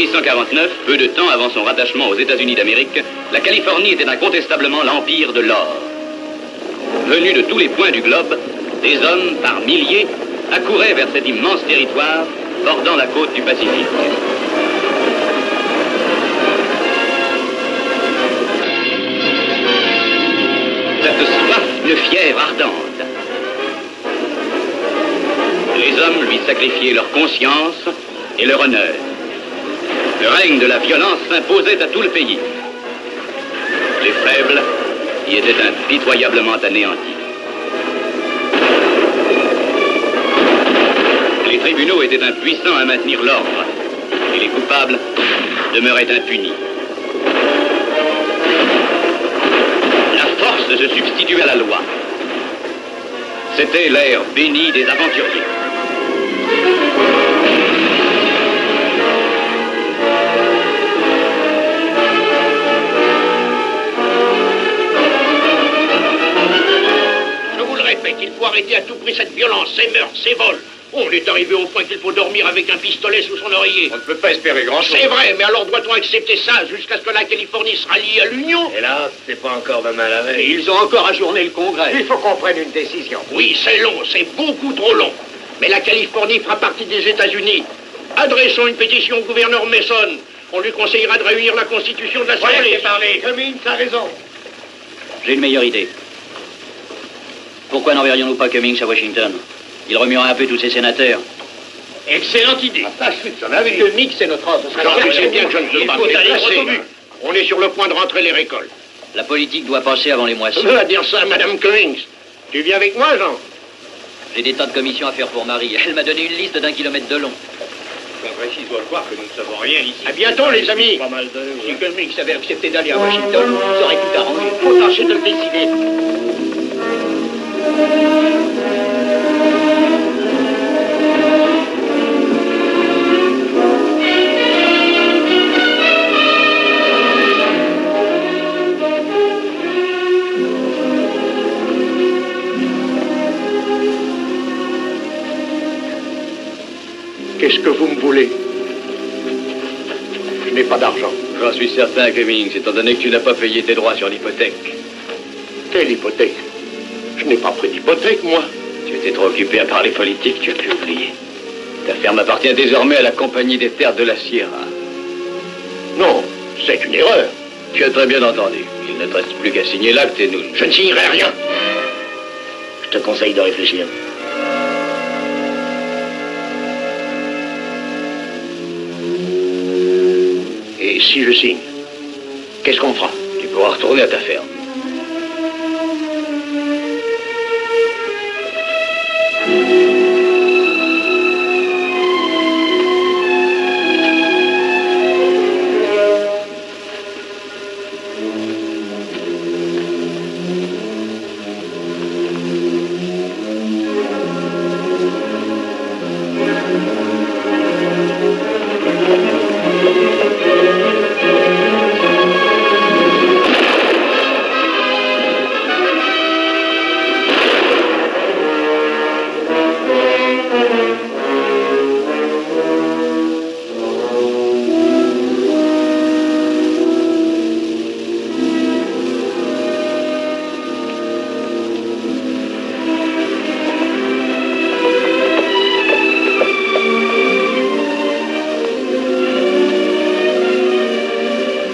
1849, peu de temps avant son rattachement aux États-Unis d'Amérique, la Californie était incontestablement l'empire de l'or. Venus de tous les points du globe, des hommes, par milliers, accouraient vers cet immense territoire bordant la côte du Pacifique. Cette soif, une fièvre ardente. Les hommes lui sacrifiaient leur conscience et leur honneur. Le règne de la violence s'imposait à tout le pays. Les faibles y étaient impitoyablement anéantis. Les tribunaux étaient impuissants à maintenir l'ordre, et les coupables demeuraient impunis. La force se substituait à la loi. C'était l'ère bénie des aventuriers. Il faut arrêter à tout prix cette violence, ces meurtres, ces vols. On est arrivé au point qu'il faut dormir avec un pistolet sous son oreiller. On ne peut pas espérer grand-chose. C'est vrai, mais alors doit-on accepter ça jusqu'à ce que la Californie sera liée à l'Union? Hélas, c'est pas encore demain la veille. Ils ont encore ajourné le Congrès. Il faut qu'on prenne une décision. Oui, c'est long, c'est beaucoup trop long. Mais la Californie fera partie des États-Unis. Adressons une pétition au gouverneur Mason. On lui conseillera de réunir la Constitution de l'Assemblée. Voilà, c'est parlé. Cummings a raison. J'ai une meilleure idée. Pourquoi n'enverrions-nous pas Cummings à Washington? Il remuera un peu tous ses sénateurs. Excellente idée. Ah, je suis de son avis. Cummings, c'est notre ordre. Je sais bien que je ne veux pas me déplacer. On est sur le point de rentrer les récoltes. La politique doit passer avant les moissons. On va dire ça à Madame Cummings. Tu viens avec moi, Jean? J'ai des tas de commissions à faire pour Marie. Elle m'a donné une liste d'1 kilomètre de long. Congressiste doit croire que nous ne savons rien ici. À bientôt, les amis. Pas mal de... Si Cummings avait accepté d'aller à Washington, ça aurait tout arrangé. Faut tâcher de le décider. Qu'est-ce que vous me voulez? Je n'ai pas d'argent. J'en suis certain, Cummings, étant donné que tu n'as pas payé tes droits sur l'hypothèque. Quelle hypothèque? Je n'ai pas pris d'hypothèque, moi. Tu étais trop occupé à parler politique, tu as pu oublier. Ta ferme appartient désormais à la Compagnie des Terres de la Sierra. Non, c'est une erreur. Tu as très bien entendu. Il ne te reste plus qu'à signer l'acte et nous... Je ne signerai rien. Je te conseille de réfléchir. Et si je signe, qu'est-ce qu'on fera? Tu pourras retourner à ta ferme.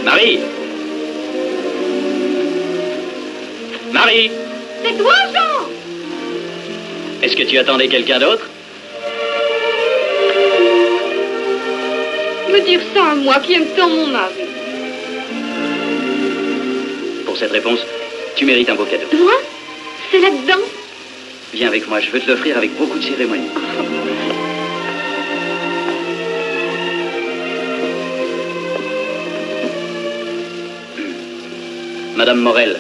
Marie! Marie! C'est toi, Jean! Est-ce que tu attendais quelqu'un d'autre? Me dire ça à moi qui aime tant mon mari. Pour cette réponse, tu mérites un beau cadeau. Moi? C'est là-dedans? Viens avec moi, je veux te l'offrir avec beaucoup de cérémonie. Madame Morel,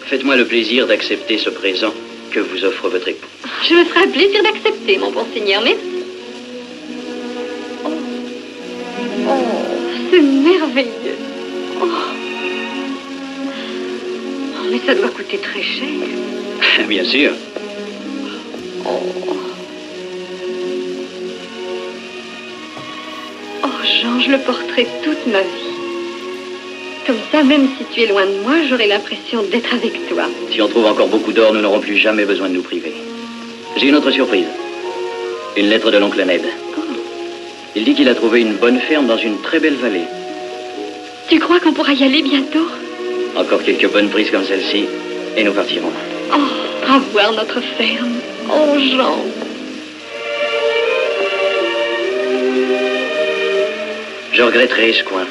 faites-moi le plaisir d'accepter ce présent que vous offre votre époux. Je me ferai un plaisir d'accepter, mon bon seigneur, merci. Oh, c'est merveilleux. Oh. Oh, mais ça doit coûter très cher. Bien sûr. Oh. Oh, Jean, je le porterai toute ma vie. Comme ça, même si tu es loin de moi, j'aurai l'impression d'être avec toi. Si on trouve encore beaucoup d'or, nous n'aurons plus jamais besoin de nous priver. J'ai une autre surprise. Une lettre de l'oncle Ned. Oh. Il dit qu'il a trouvé une bonne ferme dans une très belle vallée. Tu crois qu'on pourra y aller bientôt? Encore quelques bonnes prises comme celle-ci, et nous partirons. Oh, à voir notre ferme. Oh, Jean. Je regretterai ce coin.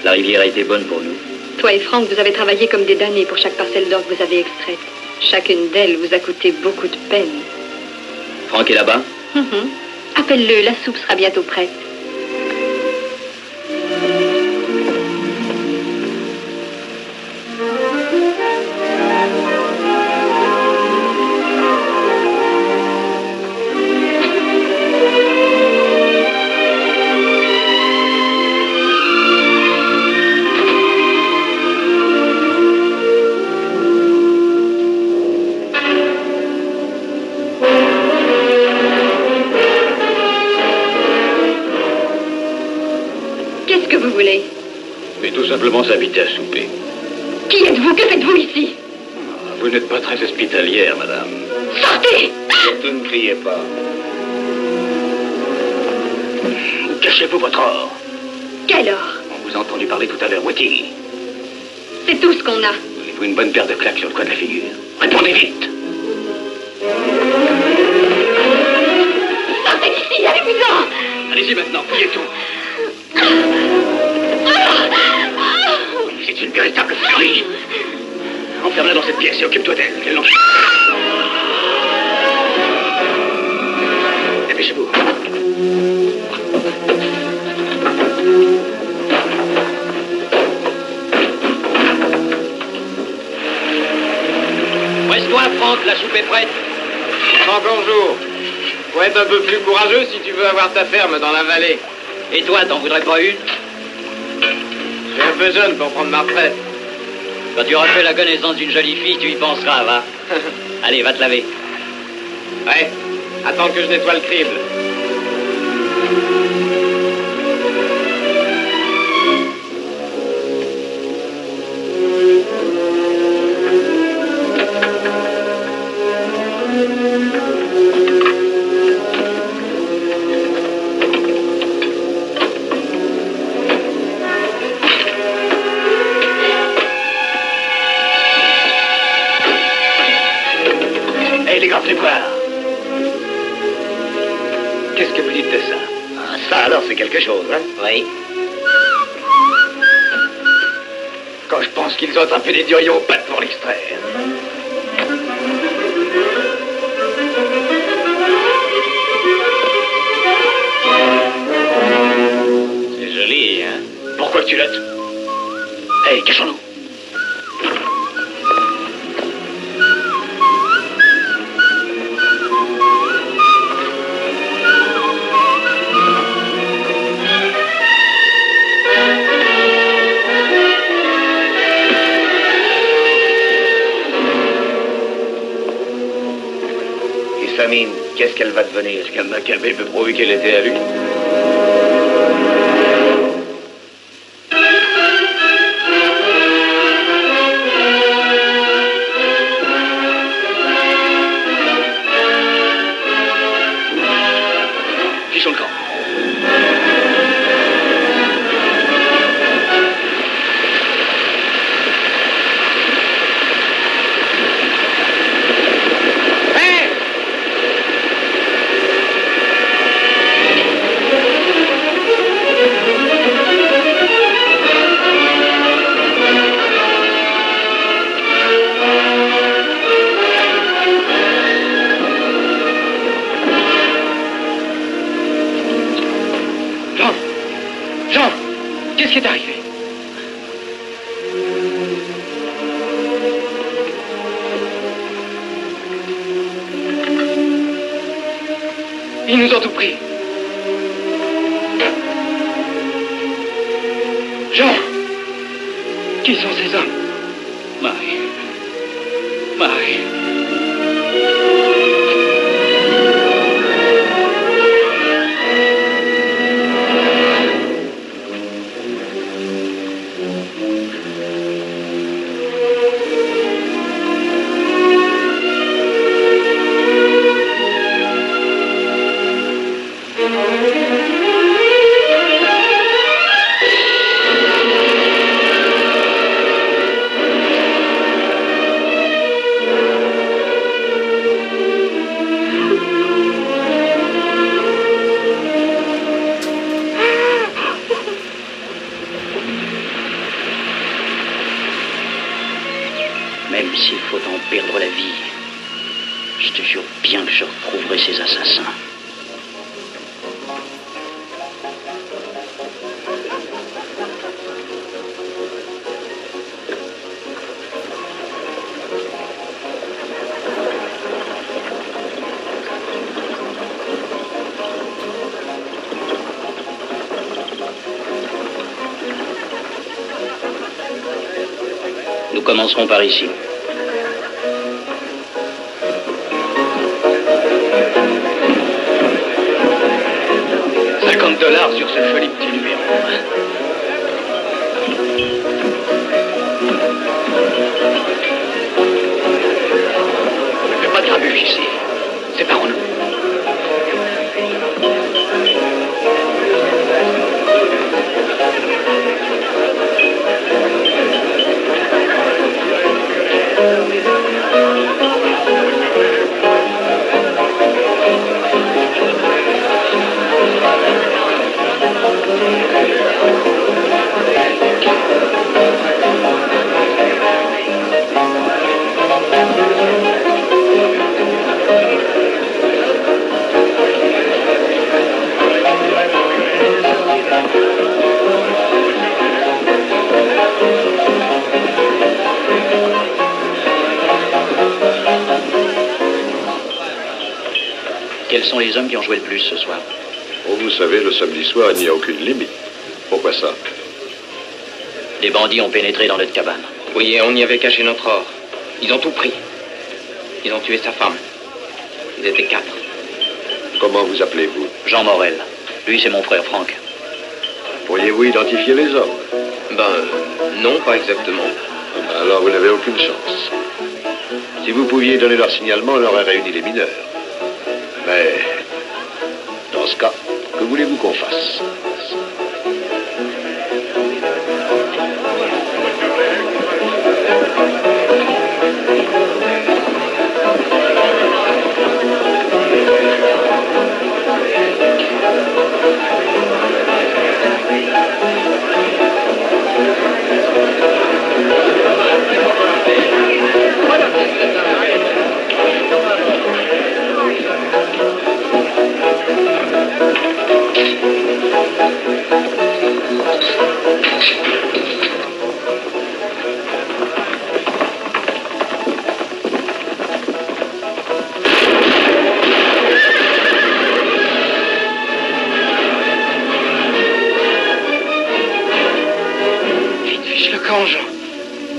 La rivière a été bonne pour nous. Toi et Franck, vous avez travaillé comme des damnés pour chaque parcelle d'or que vous avez extraite. Chacune d'elles vous a coûté beaucoup de peine. Franck est là-bas? Appelle-le, la soupe sera bientôt prête. Qu'est-ce que vous voulez? Mais tout simplement s'inviter à souper. Qui êtes-vous? Que faites-vous ici? Vous n'êtes pas très hospitalière, madame. Sortez! Surtout ne criez pas. Cachez-vous votre or. Quel or? On vous a entendu parler tout à l'heure. Où est-il? C'est tout ce qu'on a. Voulez-vous une bonne paire de claques sur le coin de la figure? Répondez vite. Sortez d'ici, allez-vous-en! Allez-y maintenant, fouillez tout. C'est une véritable furie. Enferme-la dans cette pièce et occupe-toi d'elle. Qu'elle n'en... Dépêchez-vous. Presse-toi, Franck, la soupe est prête. Encore jour. Faut être un peu plus courageux si tu veux avoir ta ferme dans la vallée. Et toi, t'en voudrais pas une? Je suis un peu jeune pour prendre ma retraite. Quand tu auras fait la connaissance d'une jolie fille, tu y penseras, va. Allez, va te laver. Ouais, attends que je nettoie le crible. Hé, les grands fléboires. Qu'est-ce que vous dites de ça? Ah, ça, alors, c'est quelque chose, hein? Oui. Quand je pense qu'ils ont attrapé des durions aux pattes pour l'extraire. C'est joli, hein? Pourquoi tu l'as... Hé, cachons-nous. Famine, qu'est-ce qu'elle va devenir? Est-ce qu'un Maccabée peut prouver qu'elle était à lui? Fichons le camp. Jean, qu'est-ce qui est arrivé? Ils nous ont tout pris. Jean, qui sont ces hommes? Marie. Marie. Même s'il faut en perdre la vie, je te jure bien que je retrouverai ces assassins. Nous commencerons par ici. $50 sur ce joli petit numéro. Ne fais pas de grabuge ici. Séparons-nous. Quels sont les hommes qui ont joué le plus ce soir? Oh, vous savez, le samedi soir, il n'y a aucune limite. Pourquoi ça? Les bandits ont pénétré dans notre cabane. Oui, et on y avait caché notre or. Ils ont tout pris. Ils ont tué sa femme. Ils étaient 4. Comment vous appelez-vous? Jean Morel. Lui, c'est mon frère Franck. Pourriez-vous identifier les hommes? Non, pas exactement. Alors vous n'avez aucune chance. Si vous pouviez donner leur signalement, on aurait réuni les mineurs. Mais, dans ce cas, que voulez-vous qu'on fasse?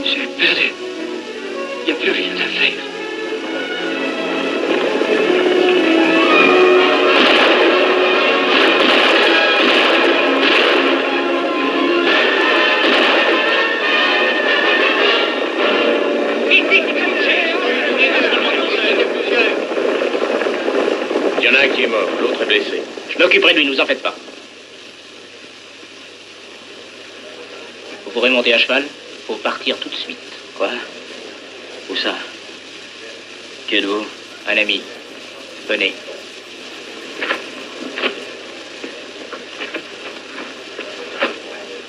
J'ai perdu. Il n'y a plus rien à faire. Il y en a un qui est mort, l'autre est blessé. Je m'occuperai de lui, nous en faites pas. Vous pourrez monter à cheval? Faut partir tout de suite. Quoi? Où ça? Qui êtes-vous? Un ami. Venez.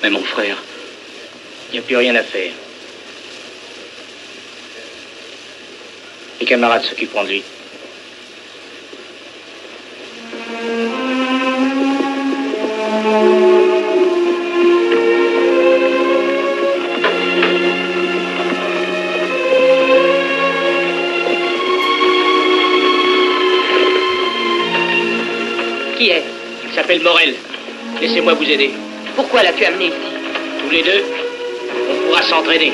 Mais mon frère, il n'y a plus rien à faire. Les camarades s'occuperont de lui. Qui est? Il s'appelle Morel. Laissez-moi vous aider. Pourquoi l'as-tu amené ici? Tous les deux, on pourra s'entraider.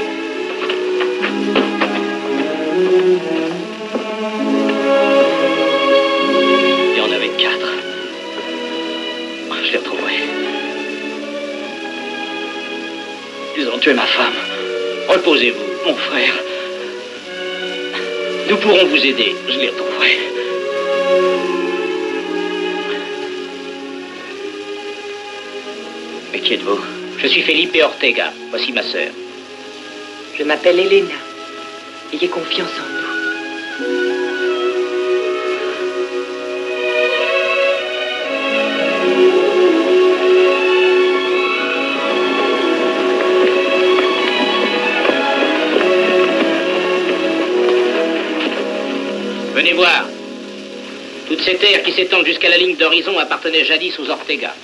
Il y en avait 4. Je les retrouverai. Ils ont tué ma femme. Reposez-vous, mon frère. Nous pourrons vous aider. Je les retrouverai. Mais qui êtes-vous? Je suis Felipe Ortega. Voici ma sœur. Je m'appelle Elena. Ayez confiance en nous. ces terres qui s'étendent jusqu'à la ligne d'horizon appartenaient jadis aux Ortega.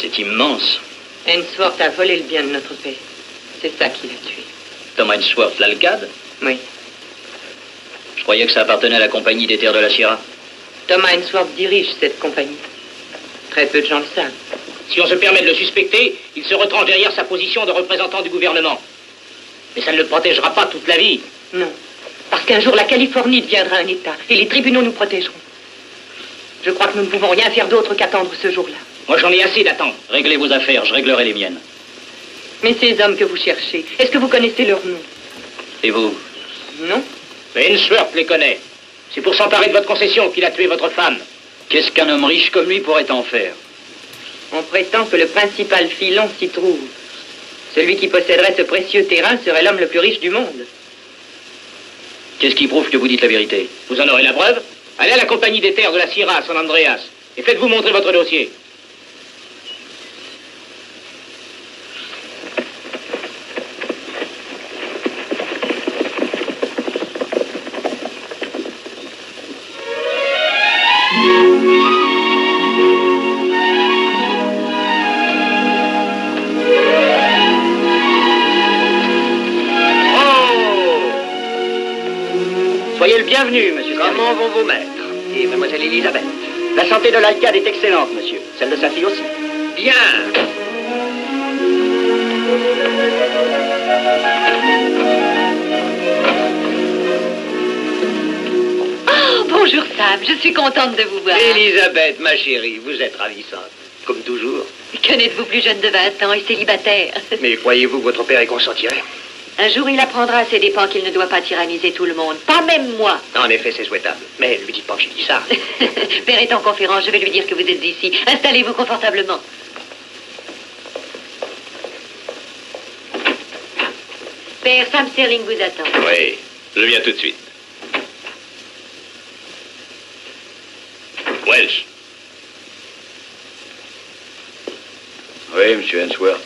C'est immense. Ainsworth a volé le bien de notre père. C'est ça qui l'a tué. Tom Ainsworth, l'Alcade? Oui. Je croyais que ça appartenait à la compagnie des terres de la Sierra. Tom Ainsworth dirige cette compagnie. Très peu de gens le savent. Si on se permet de le suspecter, il se retranche derrière sa position de représentant du gouvernement. Mais ça ne le protégera pas toute la vie. Non. Parce qu'un jour, la Californie deviendra un État et les tribunaux nous protégeront. Je crois que nous ne pouvons rien faire d'autre qu'attendre ce jour-là. Moi, j'en ai assez d'attendre. Réglez vos affaires, je réglerai les miennes. Mais ces hommes que vous cherchez, est-ce que vous connaissez leur nom? Et vous? Non. Mais Ainsworth les connaît. C'est pour s'emparer de votre concession qu'il a tué votre femme. Qu'est-ce qu'un homme riche comme lui pourrait en faire? On prétend que le principal filon s'y trouve. Celui qui posséderait ce précieux terrain serait l'homme le plus riche du monde. Qu'est-ce qui prouve que vous dites la vérité? Vous en aurez la preuve? Allez à la compagnie des terres de la Sierra à San Andreas et faites-vous montrer votre dossier. Soyez le bienvenu, monsieur. Comment vont vos maîtres? Et mademoiselle Elisabeth. La santé de l'Alcade est excellente, monsieur. Celle de sa fille aussi. Bien. Oh, bonjour Sam, je suis contente de vous voir. Elisabeth, ma chérie, vous êtes ravissante. Comme toujours. Que n'êtes-vous plus jeune de 20 ans et célibataire? Mais croyez-vous que votre père y consentirait? Un jour, il apprendra à ses dépens qu'il ne doit pas tyranniser tout le monde, pas même moi. En effet, c'est souhaitable. Mais ne lui dites pas que j'ai dit ça. Père est en conférence, je vais lui dire que vous êtes ici. Installez-vous confortablement. Père, Sam Sterling vous attend. Oui, je viens tout de suite. Welch. Oui, monsieur Ainsworth.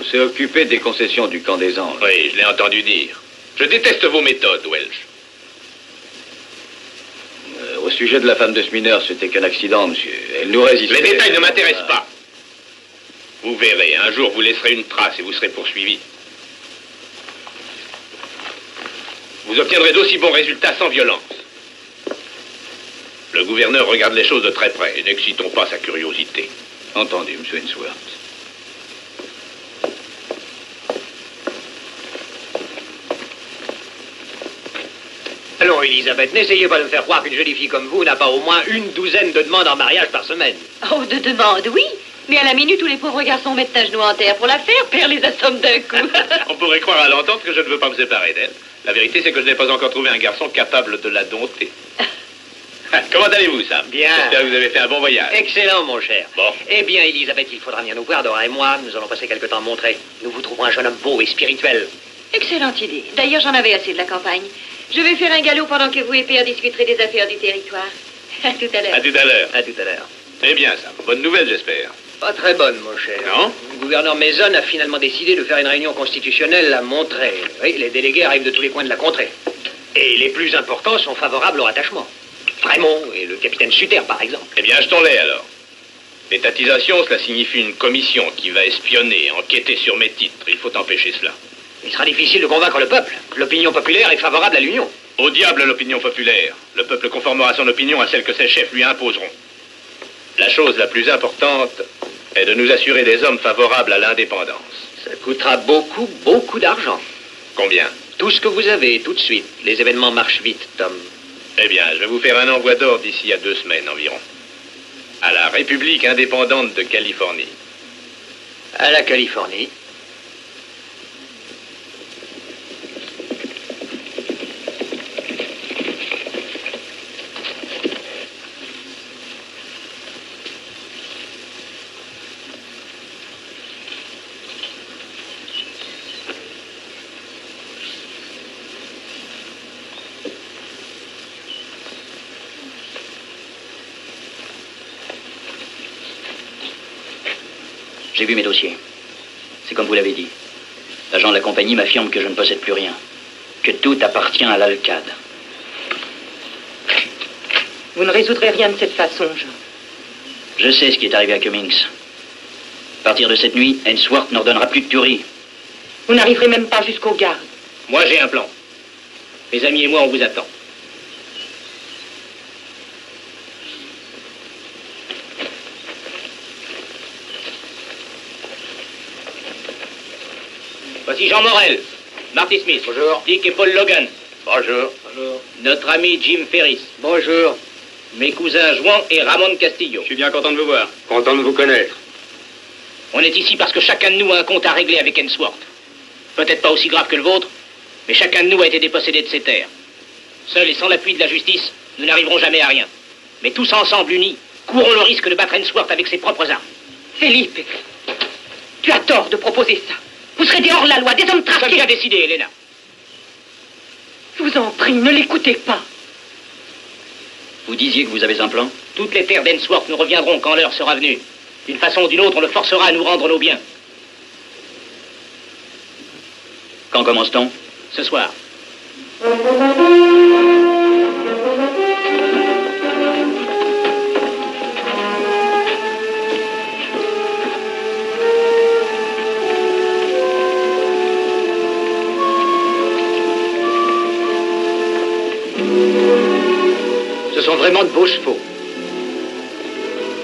On s'est occupé des concessions du camp des Anges. Oui, je l'ai entendu dire. Je déteste vos méthodes, Welch. Au sujet de la femme de ce mineur, c'était qu'un accident, monsieur. Elle nous résistait. Les détails ne m'intéressent pas. Vous verrez, un jour vous laisserez une trace et vous serez poursuivi. Vous obtiendrez d'aussi bons résultats sans violence. Le gouverneur regarde les choses de très près et n'excitons pas sa curiosité. Entendu, monsieur Ainsworth. Allons, Elisabeth, n'essayez pas de me faire croire qu'une jolie fille comme vous n'a pas au moins une douzaine de demandes en mariage par semaine. Oh, de demande, oui. Mais à la minute où les pauvres garçons mettent un genou en terre pour la faire, père les assomme d'un coup. On pourrait croire à l'entendre que je ne veux pas me séparer d'elle. La vérité, c'est que je n'ai pas encore trouvé un garçon capable de la dompter. Comment allez-vous, Sam? Bien. J'espère que vous avez fait un bon voyage. Excellent, mon cher. Bon. Eh bien, Elisabeth, il faudra venir nous voir, Dora et moi. Nous allons passer quelque temps à Monterey. Nous vous trouverons un jeune homme beau et spirituel. Excellente idée. D'ailleurs, j'en avais assez de la campagne. Je vais faire un galop pendant que vous et père discuterez des affaires du territoire. À tout à l'heure. À tout à l'heure. À tout à l'heure. Eh bien, Sam, bonne nouvelle, j'espère. Pas très bonne, mon cher. Non? Le gouverneur Mason a finalement décidé de faire une réunion constitutionnelle à Monterey. Oui, les délégués arrivent de tous les coins de la contrée. Et les plus importants sont favorables au rattachement. Frémont et le capitaine Sutter, par exemple. Eh bien, achetons-les alors. L'étatisation, cela signifie une commission qui va espionner, enquêter sur mes titres. Il faut empêcher cela. Il sera difficile de convaincre le peuple. L'opinion populaire est favorable à l'union. Au diable l'opinion populaire. Le peuple conformera son opinion à celle que ses chefs lui imposeront. La chose la plus importante est de nous assurer des hommes favorables à l'indépendance. Ça coûtera beaucoup, beaucoup d'argent. Combien? Tout ce que vous avez, tout de suite. Les événements marchent vite, Tom. Eh bien, je vais vous faire un envoi d'ordre d'ici à 2 semaines environ. À la République indépendante de Californie. À la Californie. J'ai vu mes dossiers. C'est comme vous l'avez dit. L'agent de la compagnie m'affirme que je ne possède plus rien. Que tout appartient à l'Alcade. Vous ne résoudrez rien de cette façon, Jean. Je sais ce qui est arrivé à Cummings. À partir de cette nuit, Ainsworth n'ordonnera plus de tuerie. Vous n'arriverez même pas jusqu'aux gardes. Moi, j'ai un plan. Mes amis et moi, on vous attend. Voici Jean Morel, Marty Smith. Bonjour. Dick et Paul Logan. Bonjour. Bonjour. Notre ami Jim Ferris. Bonjour. Mes cousins Juan et Ramon Castillo. Je suis bien content de vous voir. Content de vous connaître. On est ici parce que chacun de nous a un compte à régler avec Ainsworth. Peut-être pas aussi grave que le vôtre, mais chacun de nous a été dépossédé de ses terres. Seuls et sans l'appui de la justice, nous n'arriverons jamais à rien. Mais tous ensemble, unis, courons le risque de battre Ainsworth avec ses propres armes. Felipe, tu as tort de proposer ça. Vous serez des hors-la-loi, des hommes Nous sommes traqués. bien décidés, Helena. Je vous en prie, ne l'écoutez pas. Vous disiez que vous avez un plan? Toutes les terres d'Ainsworth nous reviendront quand l'heure sera venue. D'une façon ou d'une autre, on le forcera à nous rendre nos biens. Quand commence-t-on? Ce soir. Ce sont vraiment de beaux chevaux.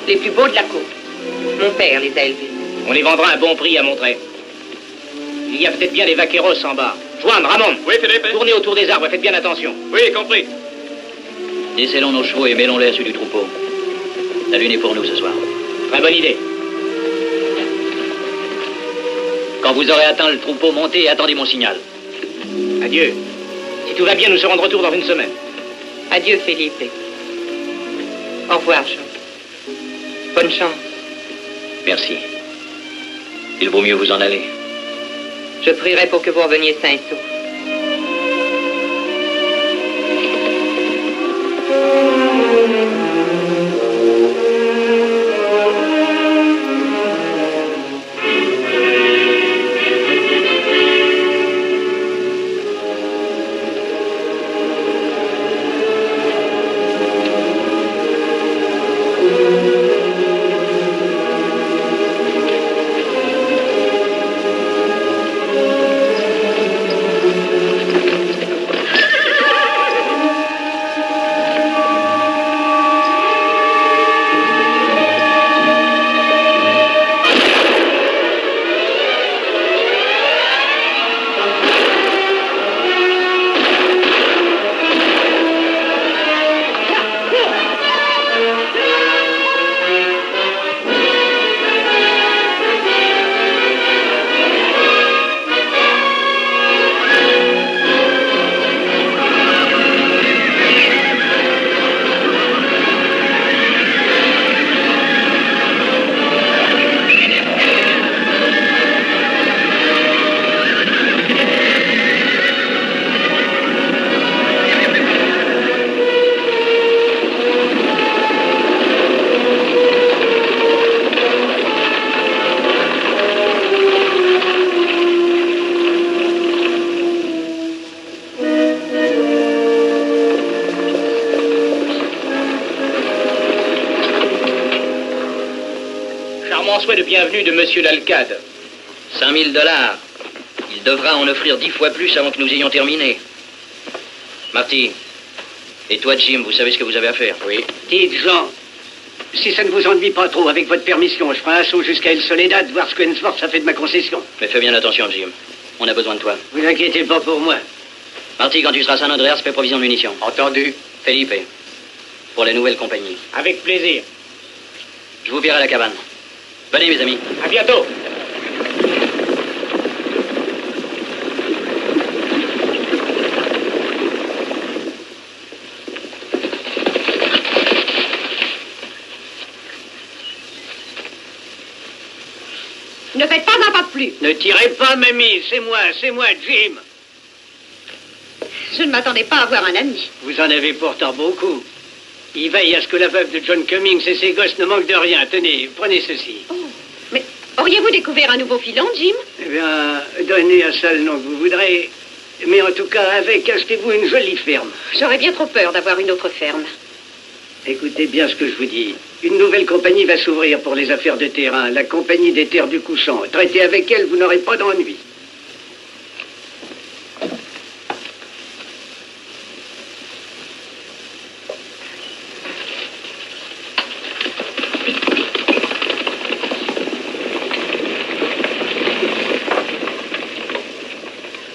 Les plus beaux de la côte. Mon père les a élevés. On les vendra à un bon prix à Montrer. Il y a peut-être bien des vaqueros en bas. Joanne, Ramon. Oui, Philippe. Tournez autour des arbres, faites bien attention. Oui, compris. Décellons nos chevaux et mêlons-les à ceux du troupeau. La lune est pour nous ce soir. Très bonne idée. Quand vous aurez atteint le troupeau, montez et attendez mon signal. Adieu. Si tout va bien, nous serons de retour dans une semaine. Adieu, Felipe. Au revoir, Jean. Bonne chance. Merci. Il vaut mieux vous en aller. Je prierai pour que vous reveniez sains et saufs. Souhait de bienvenue de Monsieur l'Alcade. 5 000 $. Il devra en offrir 10 fois plus avant que nous ayons terminé. Marty, et toi, Jim, vous savez ce que vous avez à faire? Oui. Dites, Jean, si ça ne vous ennuie pas trop, avec votre permission, je ferai un saut jusqu'à El Soledad, voir ce que Ainsworth a fait de ma concession. Mais fais bien attention, Jim. On a besoin de toi. Vous inquiétez pas pour moi. Marty, quand tu seras à San Andreas, fais provision de munitions. Entendu. Felipe, pour la nouvelle compagnie. Avec plaisir. Je vous verrai à la cabane. Venez, mes amis. À bientôt. Ne faites pas un pas de plus. Ne tirez pas, mamie, c'est moi, Jim. Je ne m'attendais pas à voir un ami. Vous en avez pourtant beaucoup. Il veille à ce que la veuve de John Cummings et ses gosses ne manquent de rien. Tenez, prenez ceci. Oh, mais auriez-vous découvert un nouveau filon, Jim? Eh bien, donnez un seul nom que vous voudrez. Mais en tout cas, avec, achetez-vous une jolie ferme. J'aurais bien trop peur d'avoir une autre ferme. Écoutez bien ce que je vous dis. Une nouvelle compagnie va s'ouvrir pour les affaires de terrain, la compagnie des terres du Couchant. Traitez avec elle, vous n'aurez pas d'ennui.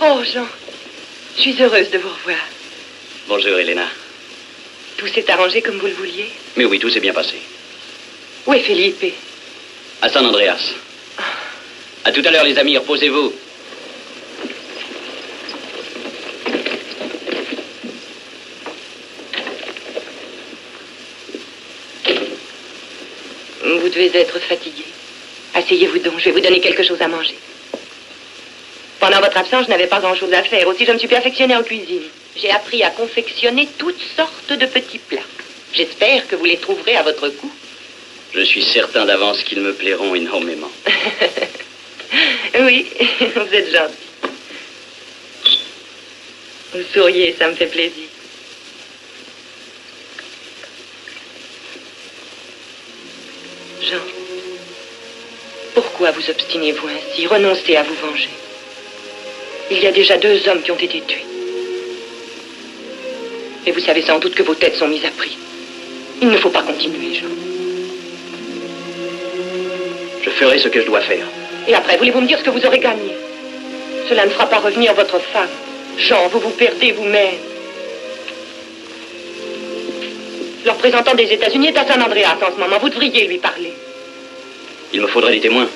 Oh, Jean, je suis heureuse de vous revoir. Bonjour, Elena. Tout s'est arrangé comme vous le vouliez? Mais oui, tout s'est bien passé. Où est Felipe? À San Andreas. À tout à l'heure, les amis, reposez-vous. Vous devez être fatigué. Asseyez-vous donc, je vais vous donner quelque chose à manger. Pendant votre absence, je n'avais pas grand-chose à faire. Aussi, je me suis perfectionnée en cuisine. J'ai appris à confectionner toutes sortes de petits plats. J'espère que vous les trouverez à votre goût. Je suis certain d'avance qu'ils me plairont énormément. Oui, vous êtes gentil. Vous souriez, ça me fait plaisir. Jean, pourquoi vous obstinez-vous ainsi? Renoncez à vous venger. Il y a déjà 2 hommes qui ont été tués. Et vous savez sans doute que vos têtes sont mises à prix. Il ne faut pas continuer, Jean. Je ferai ce que je dois faire. Et après, voulez-vous me dire ce que vous aurez gagné? Cela ne fera pas revenir votre femme. Jean, vous vous perdez vous-même. Le représentant des États-Unis est à San Andreas en ce moment. Vous devriez lui parler. Il me faudrait des témoins.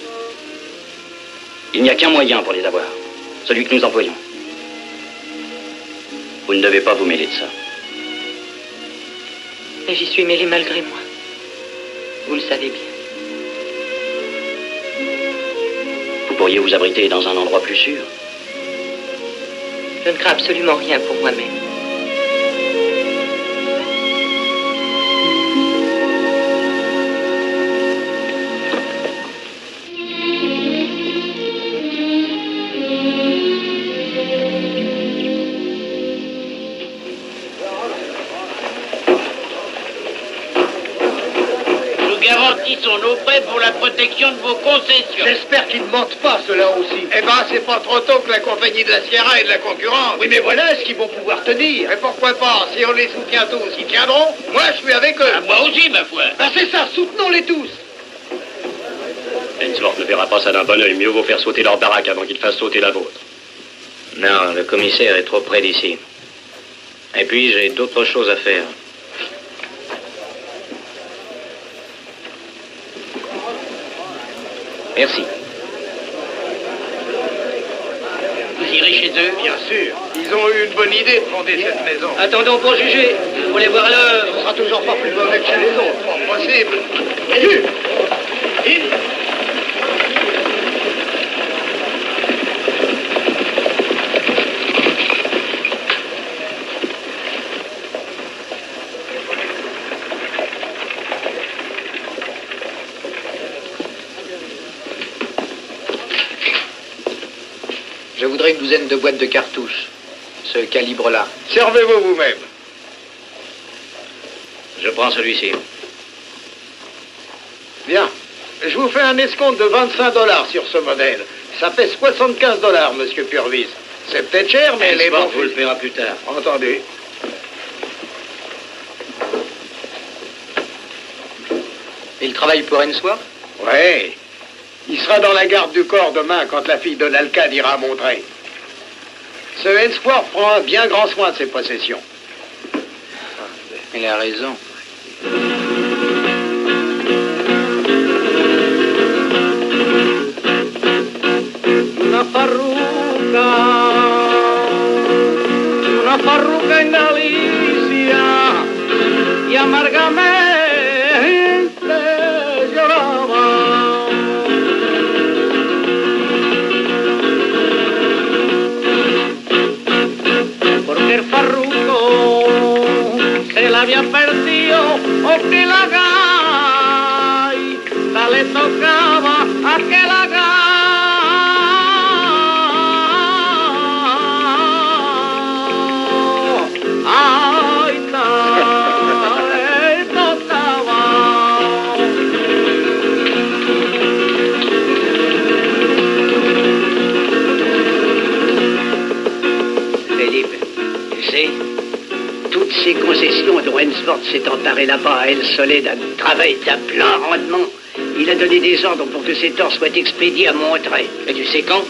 Il n'y a qu'un moyen pour les avoir. Celui que nous employons. Vous ne devez pas vous mêler de ça. Mais j'y suis mêlée malgré moi. Vous le savez bien. Vous pourriez vous abriter dans un endroit plus sûr. Je ne crains absolument rien pour moi-même. Garantissons nos prêts pour la protection de vos concessions. J'espère qu'ils ne mentent pas, ceux-là aussi. Eh ben, c'est pas trop tôt que la compagnie de la Sierra et de la concurrence. Oui, mais voilà, est-ce qu'ils vont pouvoir tenir? Et pourquoi pas? Si on les soutient tous, ils tiendront. Moi, je suis avec eux. Ah, moi aussi, ma foi. Ben, c'est ça, soutenons-les tous. Ainsworth ne verra pas ça d'un bon oeil. Mieux vaut faire sauter leur baraque avant qu'ils fassent sauter la vôtre. Non, le commissaire est trop près d'ici. Et puis, j'ai d'autres choses à faire. Merci. Vous irez chez eux? Bien sûr. Ils ont eu une bonne idée de fonder cette maison. Attendons pour juger. Vous voulez voir l'heure? Ce sera toujours pas plus mauvais que chez les autres. Pas possible. Je voudrais une douzaine de boîtes de cartouches. Ce calibre-là. Servez-vous vous-même. Je prends celui-ci. Bien. Je vous fais un escompte de 25 $ sur ce modèle. Ça fait 75 $, monsieur Purvis. C'est peut-être cher, mais les bons... Vous le paiera plus tard. Entendu. Il travaille pour Ainsworth? Ouais. Il sera dans la garde du corps demain quand la fille de l'Alcade ira à Monterey. Ce Ainsworth prend un bien grand soin de ses possessions. Il a raison. Una farruca en Galicia y amargamente lloraba. Porque el farruco se la había perdido o que la gaita le tocaba a que la gaita. s'est emparé là-bas à El Soledad. Travail d'un plein rendement. Il a donné des ordres pour que cet or soit expédié à Monterey. Et tu sais quand?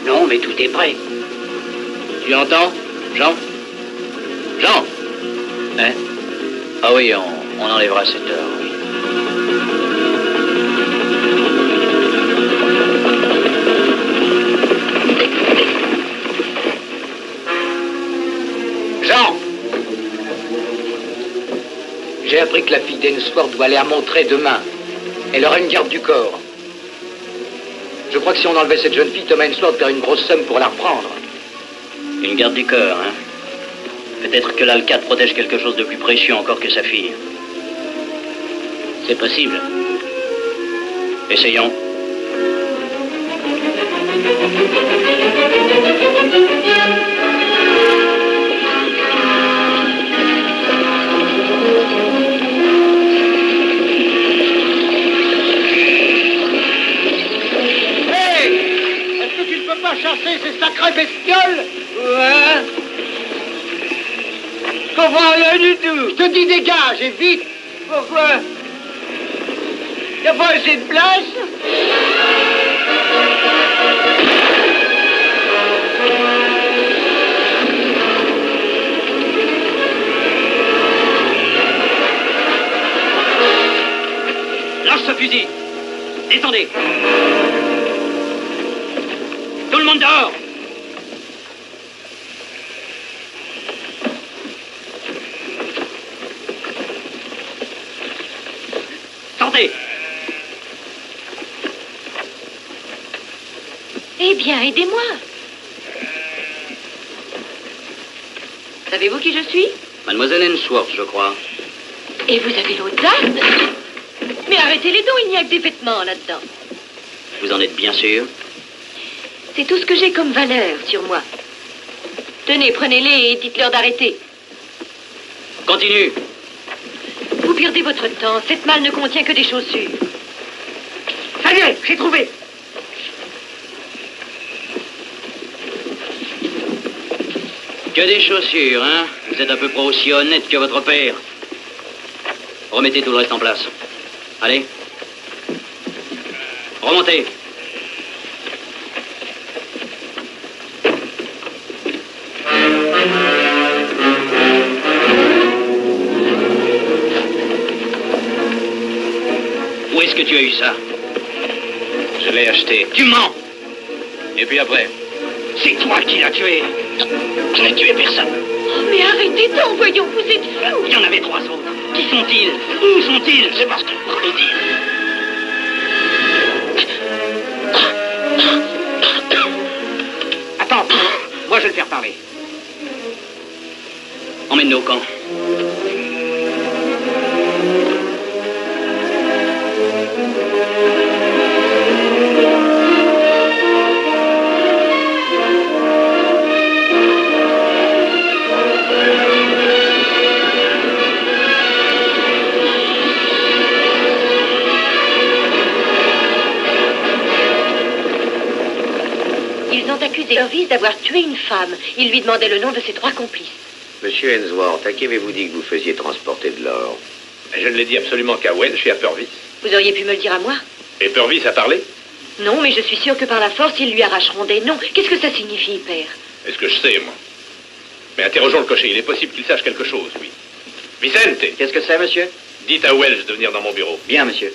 Non, mais tout est prêt. Tu entends, Jean? Jean? Hein? Ah oui, on enlèvera cette heure, oui. Jean! J'ai appris que la fille d'Ainsworth doit aller à Monterey demain. Elle aura une garde du corps. Je crois que si on enlevait cette jeune fille, Thomas Ainsworth perd une grosse somme pour la reprendre. Une garde du corps, hein? Peut-être que l'Alcade protège quelque chose de plus précieux encore que sa fille. C'est possible. Essayons. Chasser ces sacrées bestioles? Ouais. Je comprends rien du tout. Je te dis dégage et vite. Pourquoi? Y'a pas assez de place? Lâche ce fusil. Descendez. Tout le monde dehors! Sortez! Eh bien, aidez-moi. Savez-vous qui je suis? Mademoiselle Ainsworth, je crois. Et vous avez l'audace? Mais arrêtez les dons, il n'y a que des vêtements là-dedans. Vous en êtes bien sûr? C'est tout ce que j'ai comme valeur sur moi. Tenez, prenez-les et dites-leur d'arrêter. Continue. Vous perdez votre temps. Cette malle ne contient que des chaussures. Ça y est, j'ai trouvé. Que des chaussures, hein? Vous êtes à peu près aussi honnête que votre père. Remettez tout le reste en place. Allez. Remontez. Où est-ce que tu as eu ça? Je l'ai acheté. Tu mens! Et puis après? C'est toi qui l'as tué! Je n'ai tué personne. Oh, mais arrêtez donc, voyons, vous êtes fous. Il y en avait 3 autres. Qui sont-ils? Où sont-ils? C'est parce que vous le dire. Attends, moi je vais le faire parler. Emmène-nous au camp. Ils ont accusé Purvis d'avoir tué une femme. Ils lui demandaient le nom de ses 3 complices. Monsieur Ainsworth, à qui avez-vous dit que vous faisiez transporter de l'or? Je ne l'ai dit absolument qu'à Welch et à Purvis. Vous auriez pu me le dire à moi? Et Purvis a parlé? Non, mais je suis sûre que par la force, ils lui arracheront des noms. Qu'est-ce que ça signifie, père? Est-ce que je sais, moi? Mais interrogeons le cocher. Il est possible qu'il sache quelque chose, oui. Vicente! Qu'est-ce que c'est, monsieur? Dites à Welch de venir dans mon bureau. Bien, monsieur.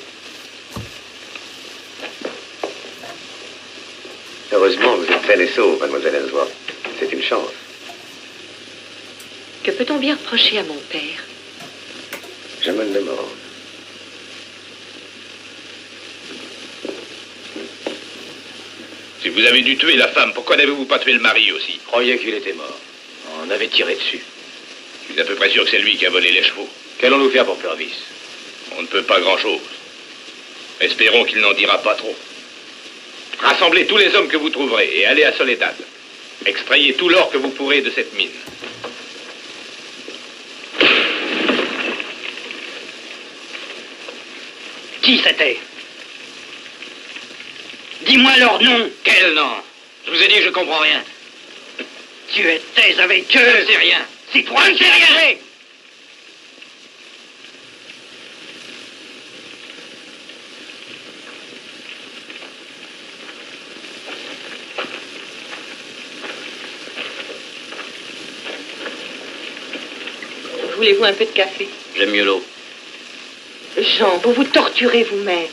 Heureusement, vous êtes saine et sauve, mademoiselle Ainsworth. C'est une chance. Que peut-on bien reprocher à mon père? Je me le demande. Si vous avez dû tuer la femme, pourquoi n'avez-vous pas tué le mari aussi? Je croyais qu'il était mort. On avait tiré dessus. Je suis à peu près sûr que c'est lui qui a volé les chevaux. Qu'allons-nous faire pour Purvis? On ne peut pas grand-chose. Espérons qu'il n'en dira pas trop. Rassemblez tous les hommes que vous trouverez et allez à Soledad. Extrayez tout l'or que vous pourrez de cette mine. Qui c'était? Dis-moi leur nom. Quel nom? Je vous ai dit, je comprends rien. Tu étais avec eux. Je ne sais rien. C'est toi qui sais rien. Voulez-vous un peu de café? J'aime mieux l'eau. Jean, vous vous torturez vous-même.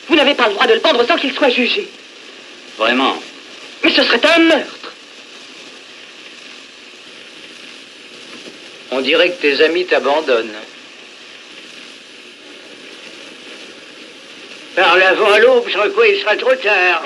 Vous n'avez pas le droit de le pendre sans qu'il soit jugé. Vraiment? Mais ce serait un meurtre. On dirait que tes amis t'abandonnent. Par l'avant à l'aube, sans quoi il sera trop tard.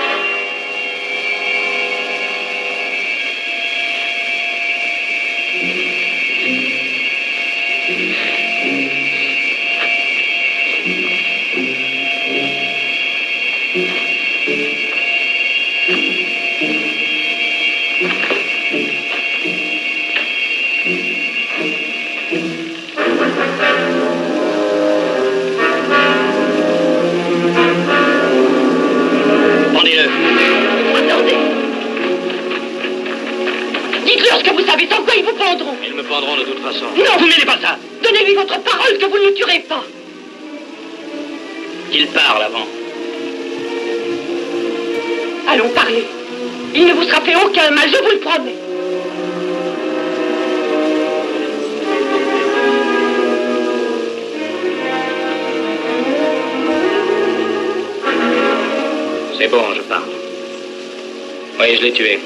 Pendez-le. Attendez. Dites-leur ce que vous savez, sans quoi ils vous pendront. Ils me pendront de toute façon. Non, vous mêlez pas ça. Donnez-lui votre parole que vous ne le tuerez pas. Qu'il parle avant. Allons, parlez. Il ne vous sera fait aucun mal, je vous le promets. C'est bon, je parle. Oui, je l'ai tué.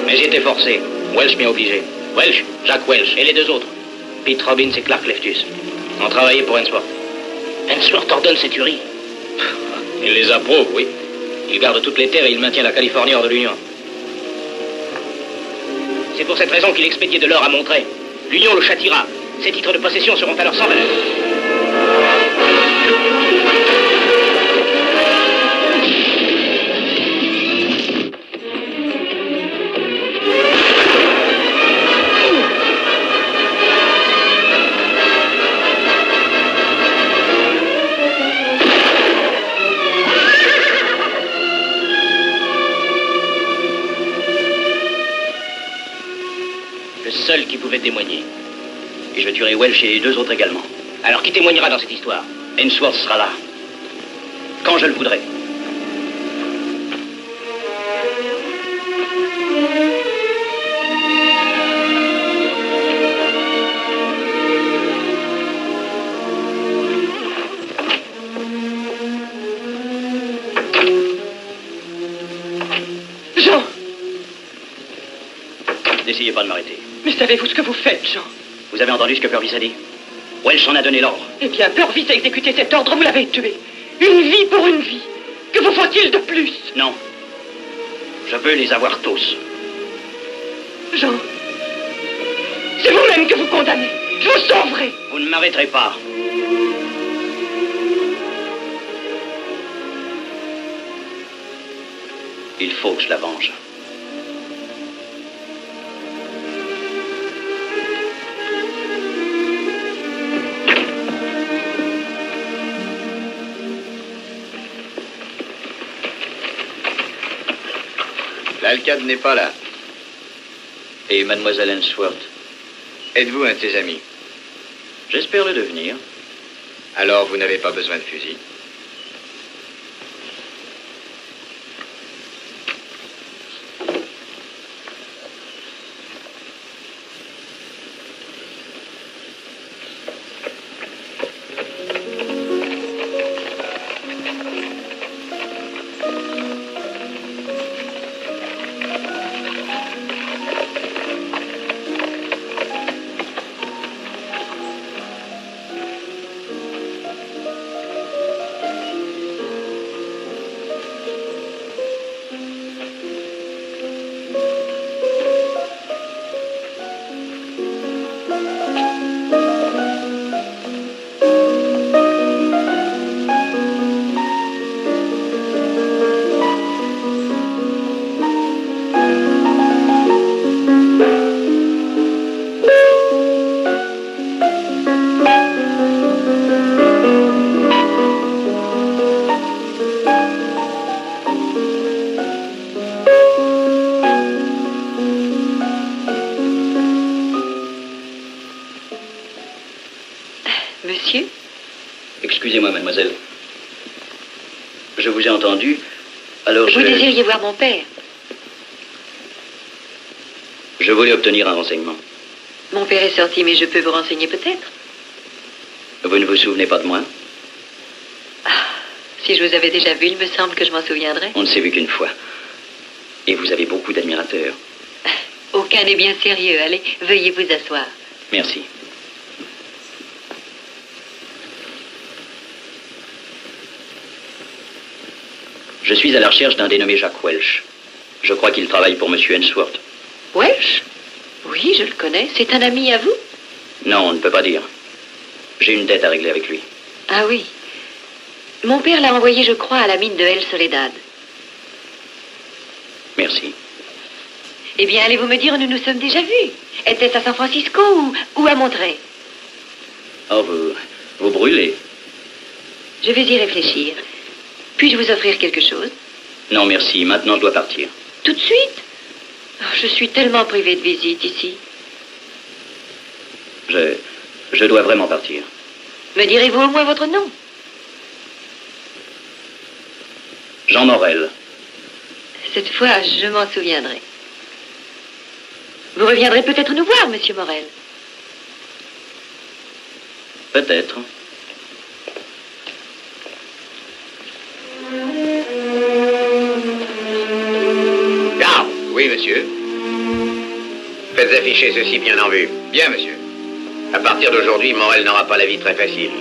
Mais j'y étais forcé. Welch m'y a obligé. Welch, Jack Welch. Et les deux autres, Pete Robbins et Clark Leftus, ont travaillé pour Ainsworth. Ainsworth ordonne ces tueries. Il les approuve, oui. Il garde toutes les terres et il maintient la Californie hors de l'Union. C'est pour cette raison qu'il expédiait de l'or à Monterey. L'Union le châtiera. Ses titres de possession seront alors sans valeur. Seul qui pouvait témoigner. Et je tuerai Welch et les deux autres également. Alors qui témoignera dans cette histoire? Ainsworth sera là. Quand je le voudrai. Jean! N'essayez pas de m'arrêter. Mais savez-vous ce que vous faites, Jean? Vous avez entendu ce que Purvis a dit? Welch en a donné l'ordre. Eh bien, Purvis a exécuté cet ordre, vous l'avez tué. Une vie pour une vie. Que vous faut-il de plus? Non. Je veux les avoir tous. Jean, c'est vous-même que vous condamnez. Je vous sauverai. Vous ne m'arrêterez pas. Il faut que je la venge. L'alcade n'est pas là. Et mademoiselle Ainsworth? Êtes-vous un de tes amis? J'espère le devenir. Alors vous n'avez pas besoin de fusil. Monsieur? Excusez-moi, mademoiselle. Je vous ai entendu, alors Vous désiriez voir mon père? Je voulais obtenir un renseignement. Mon père est sorti, mais je peux vous renseigner peut-être. Vous ne vous souvenez pas de moi? Si je vous avais déjà vu, il me semble que je m'en souviendrais. On ne s'est vu qu'une fois. Et vous avez beaucoup d'admirateurs. Aucun n'est bien sérieux. Allez, veuillez vous asseoir. Merci. Je suis à la recherche d'un dénommé Jacques Welch. Je crois qu'il travaille pour Monsieur Ainsworth. Welch? Oui, je le connais. C'est un ami à vous? Non, on ne peut pas dire. J'ai une dette à régler avec lui. Ah oui. Mon père l'a envoyé, je crois, à la mine de El Soledad. Merci. Eh bien, allez-vous me dire où nous nous sommes déjà vus? Était-ce à San Francisco ou à Monterey? Oh, vous brûlez. Je vais y réfléchir. Puis-je vous offrir quelque chose? Non, merci. Maintenant, je dois partir. Tout de suite? Oh, je suis tellement privée de visite ici. Je dois vraiment partir. Me direz-vous au moins votre nom? Jean Morel. Cette fois, je m'en souviendrai. Vous reviendrez peut-être nous voir, Monsieur Morel. Peut-être. Garde. Oui, monsieur. Faites afficher ceci bien en vue. Bien, monsieur. À partir d'aujourd'hui, Morel n'aura pas la vie très facile.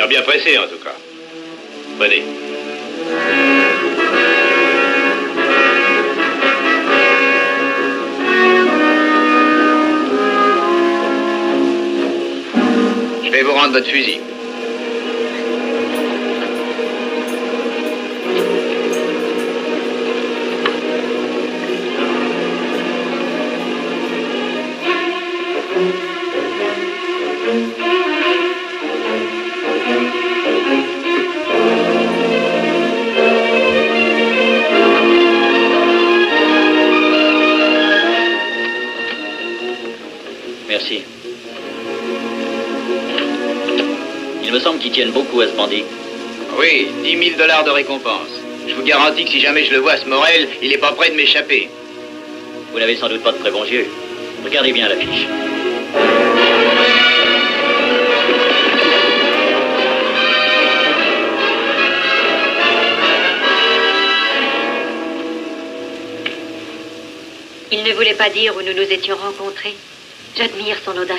Bien pressé, en tout cas. Venez. Je vais vous rendre votre fusil. Merci. Il me semble qu'ils tiennent beaucoup à ce bandit. Oui, 10 000 $ de récompense. Je vous garantis que si jamais je le vois, ce Morel, il n'est pas prêt de m'échapper. Vous n'avez sans doute pas de très bons yeux. Regardez bien l'affiche. Il ne voulait pas dire où nous nous étions rencontrés. J'admire son audace.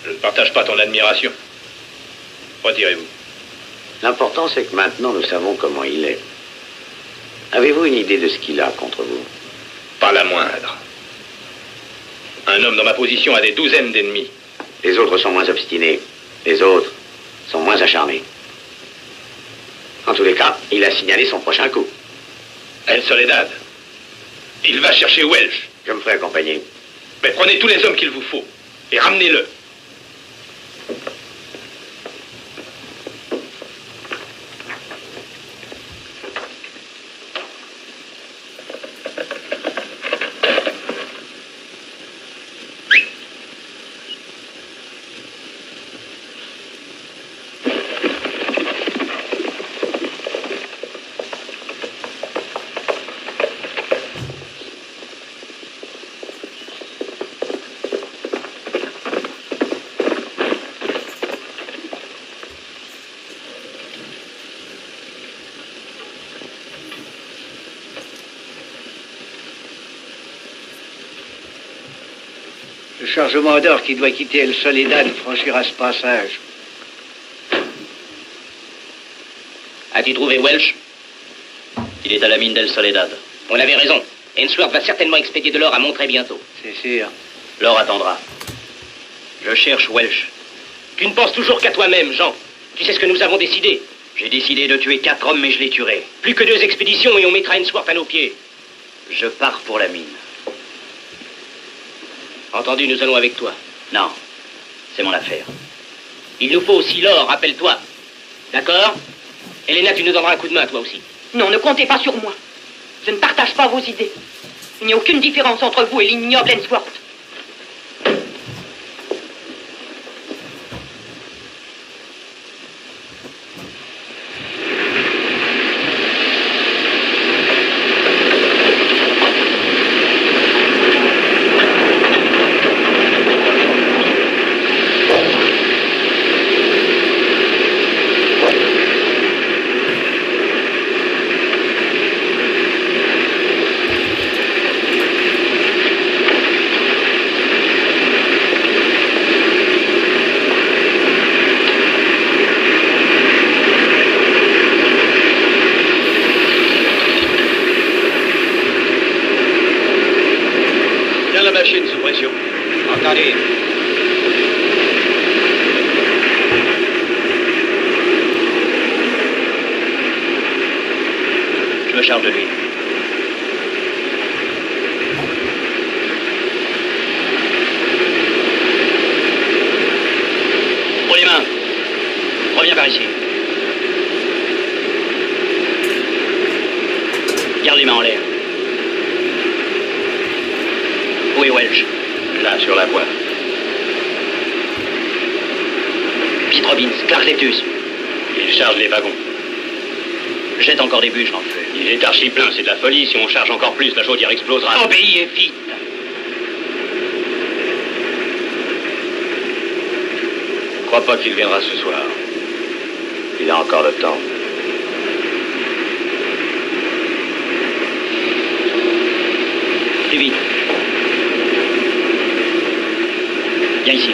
Je ne partage pas ton admiration. Retirez-vous. L'important, c'est que maintenant, nous savons comment il est. Avez-vous une idée de ce qu'il a contre vous? Pas la moindre. Un homme dans ma position a des douzaines d'ennemis. Les autres sont moins obstinés. Les autres sont moins acharnés. En tous les cas, il a signalé son prochain coup. El Soledad. Il va chercher Welch. Je me ferai accompagner. Mais prenez tous les hommes qu'il vous faut et ramenez-le. Le chargement d'or qui doit quitter El Soledad franchira ce passage. As-tu trouvé Welch? Il est à la mine d'El Soledad. On avait raison. Ainsworth va certainement expédier de l'or à Monterey bientôt. C'est sûr. L'or attendra. Je cherche Welsh. Tu ne penses toujours qu'à toi-même, Jean. Tu sais ce que nous avons décidé? J'ai décidé de tuer 4 hommes, mais je les tuerai. Plus que 2 expéditions et on mettra Ainsworth à nos pieds. Je pars pour la mine. Entendu, nous allons avec toi. Non, c'est mon affaire. Il nous faut aussi l'or, rappelle-toi. D'accord? Elena, tu nous donneras un coup de main, toi aussi. Non, ne comptez pas sur moi. Je ne partage pas vos idées. Il n'y a aucune différence entre vous et l'ignoble Ainsworth. Charge de lui. Pour les mains. Reviens par ici. Garde les mains en l'air. Où est Welsh? Là, sur la voie. Pete Robbins, Clark Leptus. Il charge les wagons. Jette encore des bûches dans le feu. Il est archi plein, c'est de la folie. Si on charge encore plus, la chaudière explosera. Obéis et vite. Je crois pas qu'il viendra ce soir. Il a encore le temps. Plus vite. Viens ici.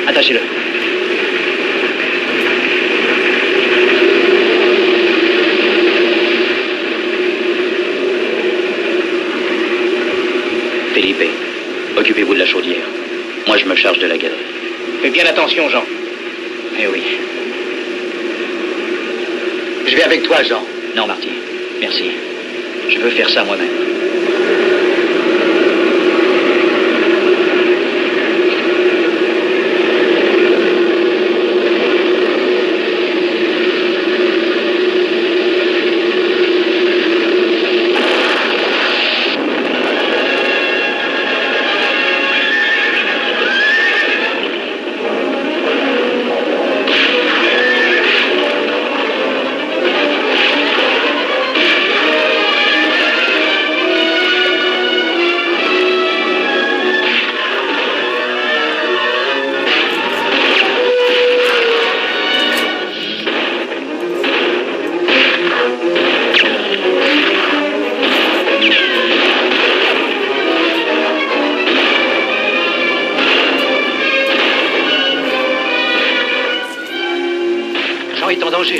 Attachez-le. Felipe, occupez-vous de la chaudière. Moi, je me charge de la galerie. Fais bien attention, Jean. Eh oui. Je vais avec toi, Jean. Non, Marty. Merci. Je veux faire ça moi-même.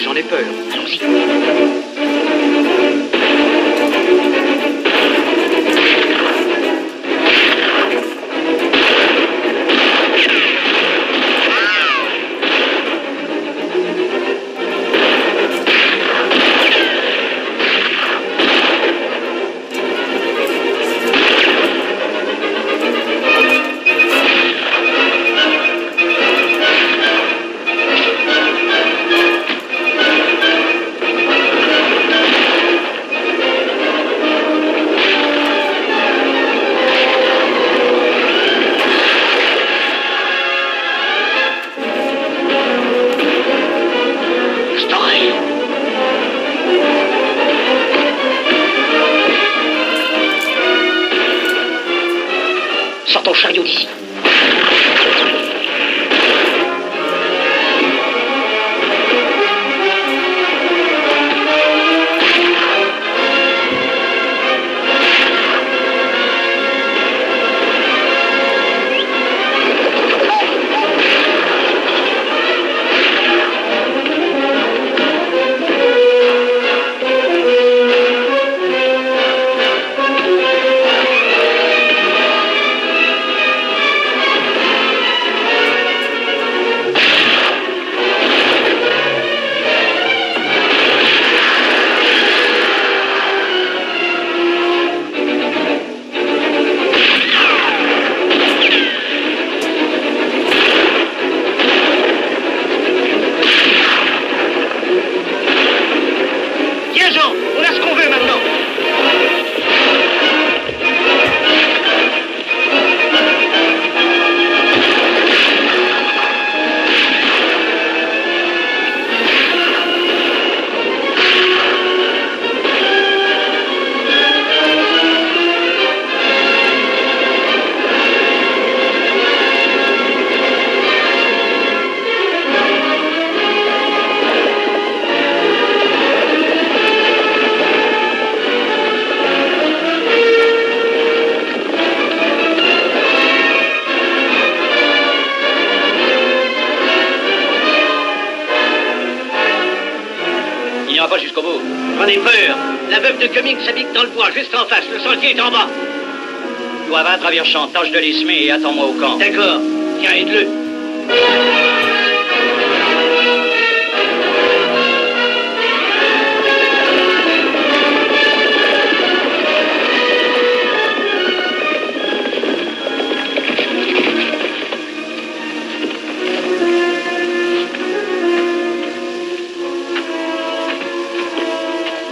J'en ai peur. Allons-y. Sors ton chariot d'ici. veuve de Cummings habite dans le bois, juste en face. Le sentier est en bas. Toi, va à travers champ, tâche de l'esmer et attends-moi au camp. D'accord. Tiens, aide-le.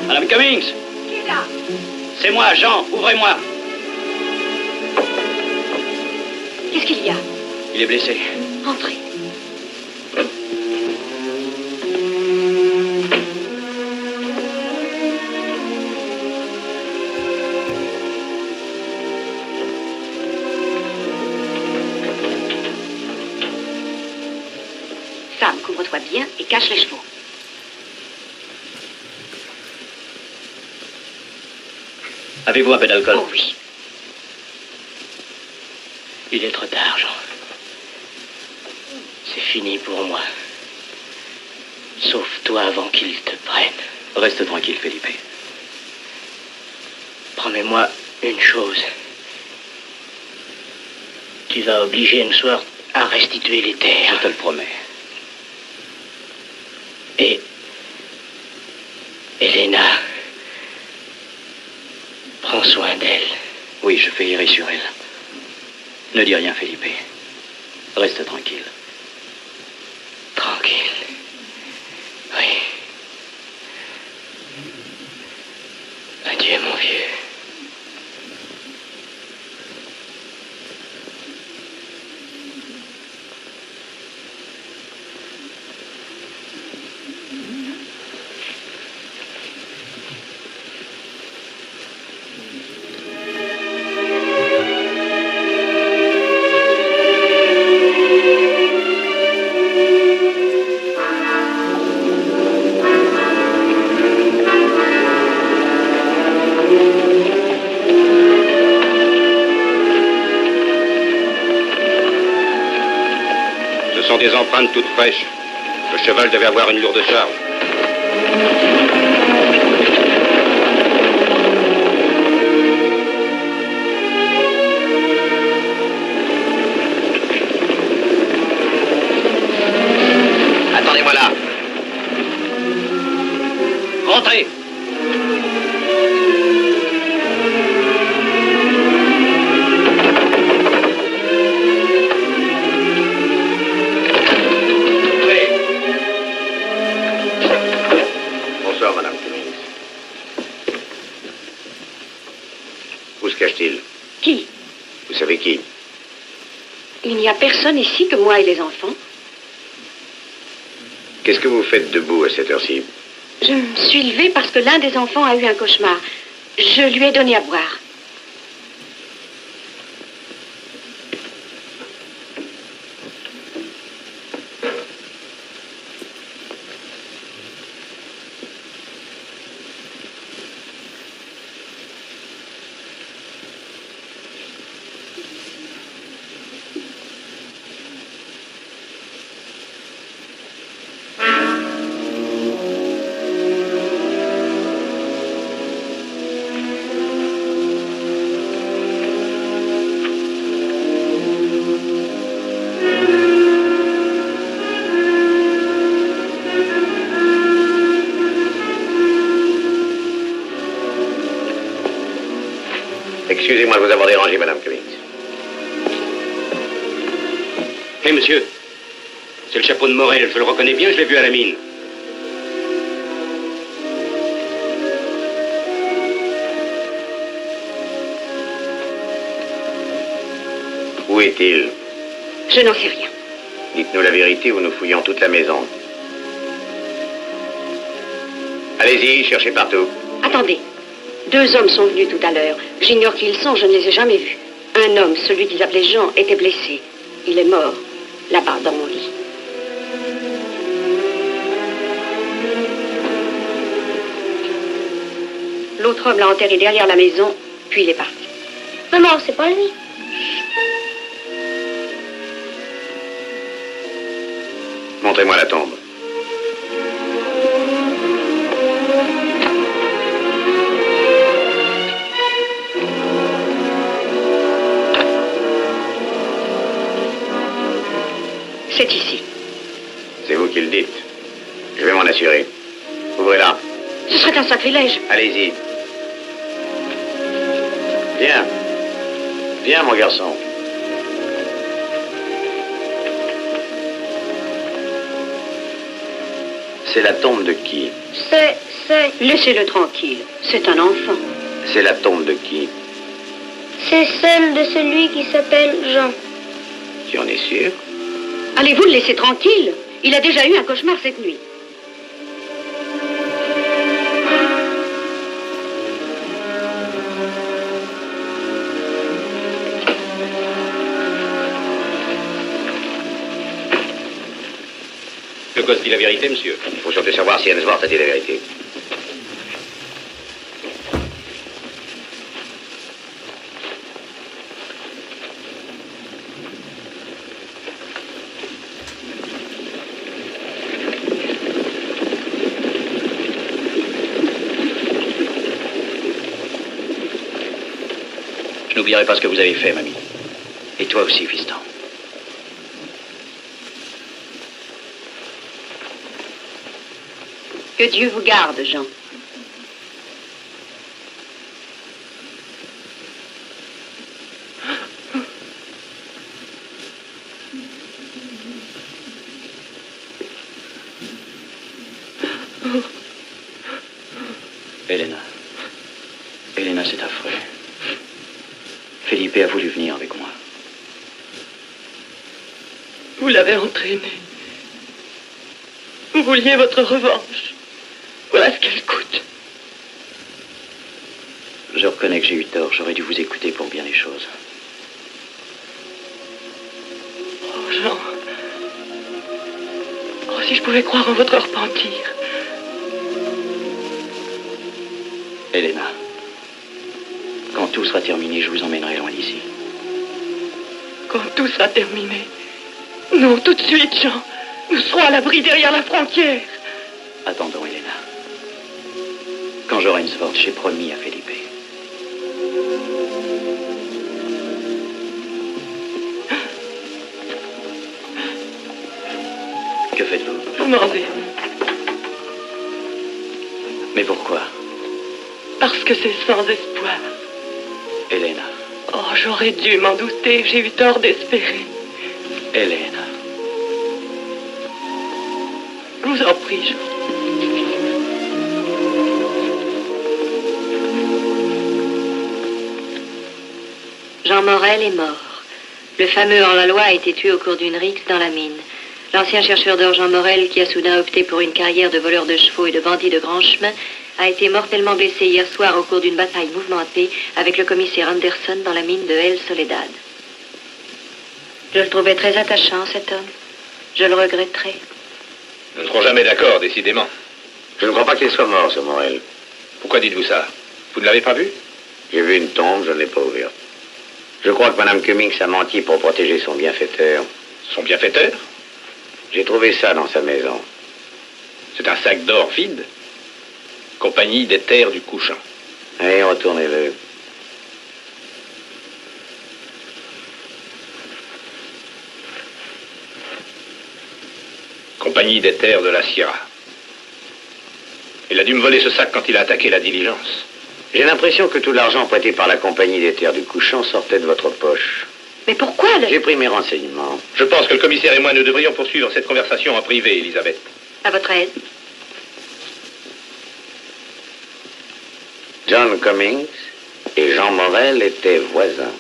Madame Cummings. Qui est là? C'est moi, Jean. Ouvrez-moi. Qu'est-ce qu'il y a? Il est blessé. Entrez. Sam, couvre-toi bien et cache les chevaux. Avez-vous un peu d'alcool? Oh oui. Il est trop tard, Jean. C'est fini pour moi. Sauve-toi avant qu'il te prenne. Reste tranquille, Felipe. Promets-moi une chose. Tu vas obliger Hemsworth à restituer les terres. Je te le promets. Et Elena, prends soin d'elle. Oui, je veillerai sur elle. Ne dis rien, Felipe. Reste tranquille. Tranquille. Oui. Adieu, mon vieux. Des empreintes toutes fraîches. Le cheval devait avoir une lourde charge. Attendez-moi là. Rentrez. Qui? Vous savez qui? Il n'y a personne ici que moi et les enfants. Qu'est-ce que vous faites debout à cette heure-ci? Je me suis levée parce que l'un des enfants a eu un cauchemar. Je lui ai donné à boire. Excusez-moi de vous avoir dérangé, Madame Cummings. Hé, monsieur. C'est le chapeau de Morel, je le reconnais bien, je l'ai vu à la mine. Où est-il? Je n'en sais rien. Dites-nous la vérité ou nous fouillons toute la maison. Allez-y, cherchez partout. Attendez. 2 hommes sont venus tout à l'heure. J'ignore qui ils sont, je ne les ai jamais vus. Un homme, celui qu'ils appelaient Jean, était blessé. Il est mort, là-bas, dans mon lit. L'autre homme l'a enterré derrière la maison, puis il est parti. Maman, c'est pas lui. Montrez-moi la tombe. C'est ici. C'est vous qui le dites. Je vais m'en assurer. Ouvrez-la. Ce serait un sacrilège. Allez-y. Viens. Viens, mon garçon. C'est la tombe de qui? Laissez-le tranquille. C'est un enfant. C'est la tombe de qui? C'est celle de celui qui s'appelle Jean. Tu en es sûr? Allez-vous le laisser tranquille? Il a déjà eu un cauchemar cette nuit. Le gosse dit la vérité, monsieur. Il faut surtout savoir si Hemsworth a dit la vérité. Je n'oublierai pas ce que vous avez fait, mamie. Et toi aussi, fiston. Que Dieu vous garde, Jean. Elena. Elena, c'est affreux. Felipe a voulu venir avec moi. Vous l'avez entraîné. Vous vouliez votre revanche. Voilà ce qu'elle coûte. Je reconnais que j'ai eu tort. J'aurais dû vous écouter pour bien les choses. Oh, Jean. Oh, si je pouvais croire en votre repentir. Elena, quand tout sera terminé, je vous emmènerai loin d'ici. Quand tout sera terminé. Non, tout de suite, Jean. Nous serons à l'abri derrière la frontière. Attendons, Elena. Quand j'aurai une sorte, j'ai promis à Felipe. Que faites-vous? Vous m'en vais. Mais pourquoi? Parce que c'est sans espoir. Elena. Oh, j'aurais dû m'en douter. J'ai eu tort d'espérer. Elena. Je vous en prie, Jean. Jean Morel est mort. Le fameux hors-la-loi a été tué au cours d'une rixe dans la mine. L'ancien chercheur d'or Jean Morel, qui a soudain opté pour une carrière de voleur de chevaux et de bandit de grand chemin, a été mortellement blessé hier soir au cours d'une bataille mouvementée avec le commissaire Anderson dans la mine de El Soledad. Je le trouvais très attachant, cet homme. Je le regretterai. Nous ne serons jamais d'accord, décidément. Je ne crois pas qu'il soit mort, ce Morel. Pourquoi dites-vous ça? Vous ne l'avez pas vu? J'ai vu une tombe, je ne l'ai pas ouverte. Je crois que Mme Cummings a menti pour protéger son bienfaiteur. Son bienfaiteur? J'ai trouvé ça dans sa maison. C'est un sac d'or vide. Compagnie des terres du couchant. Allez, retournez-le. Compagnie des terres de la Sierra. Il a dû me voler ce sac quand il a attaqué la diligence. J'ai l'impression que tout l'argent prêté par la Compagnie des terres du couchant sortait de votre poche. Mais pourquoi J'ai pris mes renseignements. Je pense que le commissaire et moi, nous devrions poursuivre cette conversation en privé, Elisabeth. À votre aise. John Cummings et Jean Morel étaient voisins.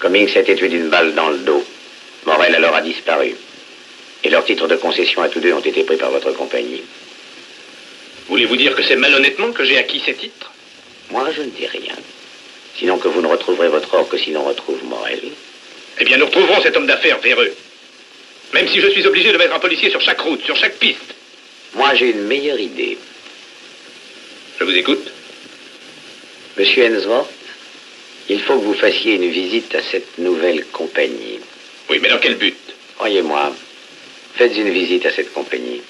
Cummings a été tué d'une balle dans le dos. Morel alors a disparu. Et leurs titres de concession à tous deux ont été pris par votre compagnie. Voulez-vous dire que c'est malhonnêtement que j'ai acquis ces titres? Moi, je ne dis rien. Sinon que vous ne retrouverez votre or que si l'on retrouve Morel. Eh bien, nous retrouverons cet homme d'affaires véreux. Même si je suis obligé de mettre un policier sur chaque route, sur chaque piste. Moi, j'ai une meilleure idée. Je vous écoute. Monsieur Hemsworth, il faut que vous fassiez une visite à cette nouvelle compagnie. Oui, mais dans quel but? Croyez-moi, faites une visite à cette compagnie.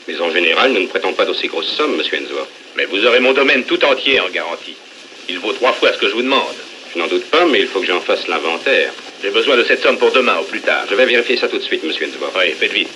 Mais en général, nous ne prêtons pas d'aussi grosses sommes, monsieur Hemsworth. Mais vous aurez mon domaine tout entier en garantie. Il vaut 3 fois ce que je vous demande. Je n'en doute pas, mais il faut que j'en fasse l'inventaire. J'ai besoin de cette somme pour demain, au plus tard. Je vais vérifier ça tout de suite, monsieur Hensworth. Oui, faites vite.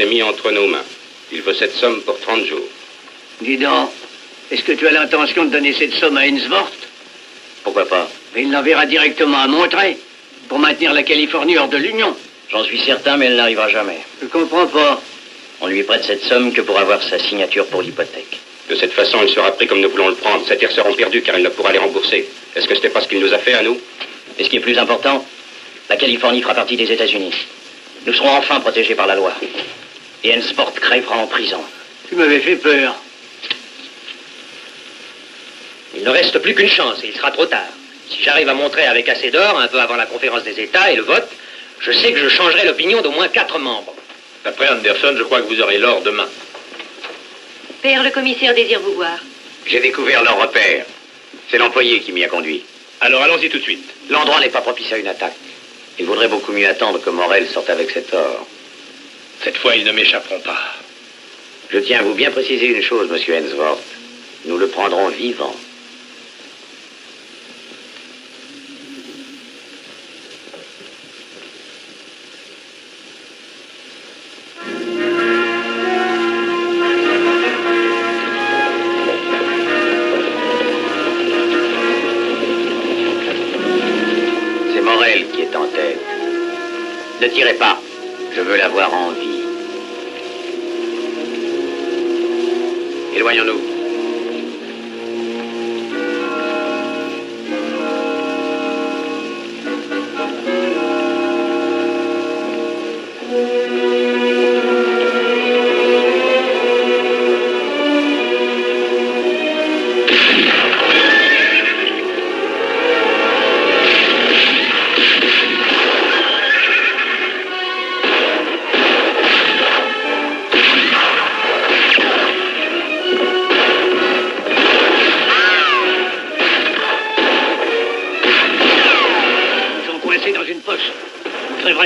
Mis entre nos mains. Il veut cette somme pour 30 jours. Dis donc, est-ce que tu as l'intention de donner cette somme à Hensworth? Pourquoi pas? Mais il l'enverra directement à Monterey pour maintenir la Californie hors de l'Union. J'en suis certain, mais elle n'arrivera jamais. Je comprends pas. On lui prête cette somme que pour avoir sa signature pour l'hypothèque. De cette façon, il sera pris comme nous voulons le prendre. Ses terres seront perdues car il ne pourra les rembourser. Est-ce que c'était pas ce qu'il nous a fait à nous? Et ce qui est plus important, la Californie fera partie des États-Unis. Nous serons enfin protégés par la loi. Et Hensworth crèvera en prison. Tu m'avais fait peur. Il ne reste plus qu'une chance et il sera trop tard. Si j'arrive à montrer avec assez d'or, un peu avant la conférence des États et le vote, je sais que je changerai l'opinion d'au moins 4 membres. D'après Anderson, je crois que vous aurez l'or demain. Père, le commissaire désire vous voir. J'ai découvert leur repère. C'est l'employé qui m'y a conduit. Alors allons-y tout de suite. L'endroit n'est pas propice à une attaque. Il vaudrait beaucoup mieux attendre que Morel sorte avec cet or. Cette fois, ils ne m'échapperont pas. Je tiens à vous bien préciser une chose, monsieur Hensworth. Nous le prendrons vivant. C'est Morel qui est en tête. Ne tirez pas. Je veux l'avoir en vie. Éloignons-nous.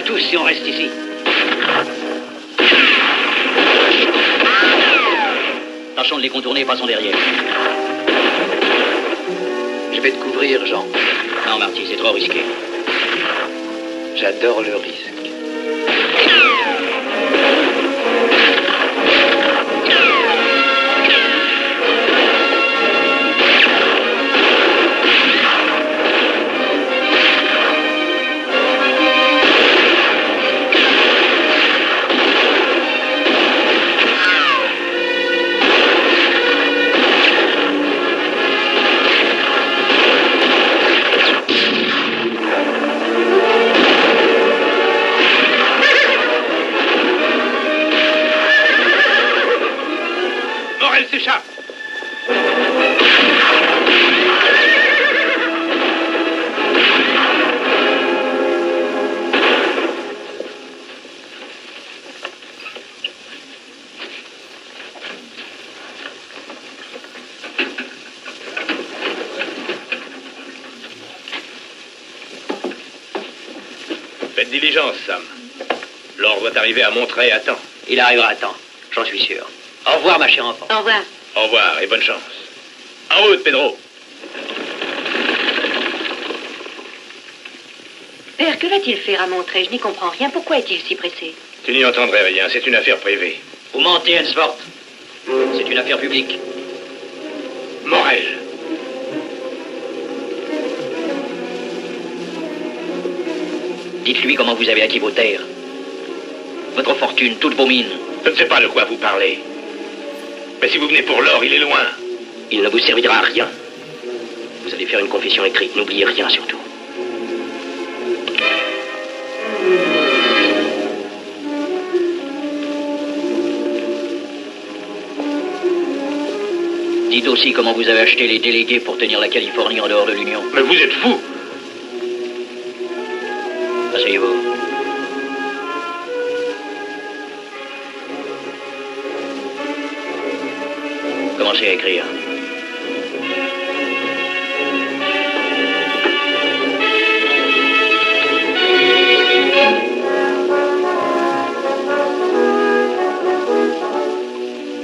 Tous si on reste ici. Tâchons de les contourner et passons derrière. Je vais te couvrir, Jean. Non, Marty, c'est trop risqué. J'adore le risque. Faites diligence, Sam. L'or doit arriver à Monterey à temps. Il arrivera à temps, j'en suis sûr. Au revoir, ma chère enfant. Au revoir. Au revoir et bonne chance. En route, Pedro. Père, que va-t-il faire à Monterey? Je n'y comprends rien. Pourquoi est-il si pressé? Tu n'y entendrais rien, c'est une affaire privée. Vous mentez, Hensworth. C'est une affaire publique. Morel. Dites-lui comment vous avez acquis vos terres. Votre fortune, toutes vos mines. Je ne sais pas de quoi vous parlez. Mais si vous venez pour l'or, il est loin. Il ne vous servira à rien. Vous allez faire une confession écrite, n'oubliez rien surtout. Dites aussi comment vous avez acheté les délégués pour tenir la Californie en dehors de l'Union. Mais vous êtes fou. Asseyez-vous. Commencez à écrire.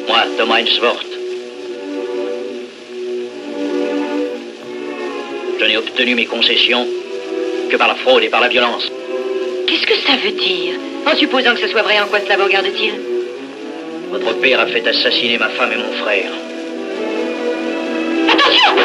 Moi, Thomas Hensworth. Je n'ai obtenu mes concessions que par la fraude et par la violence. Qu'est-ce que ça veut dire? En supposant que ce soit vrai, en quoi cela vous regarde-t-il? Votre père a fait assassiner ma femme et mon frère. Attention!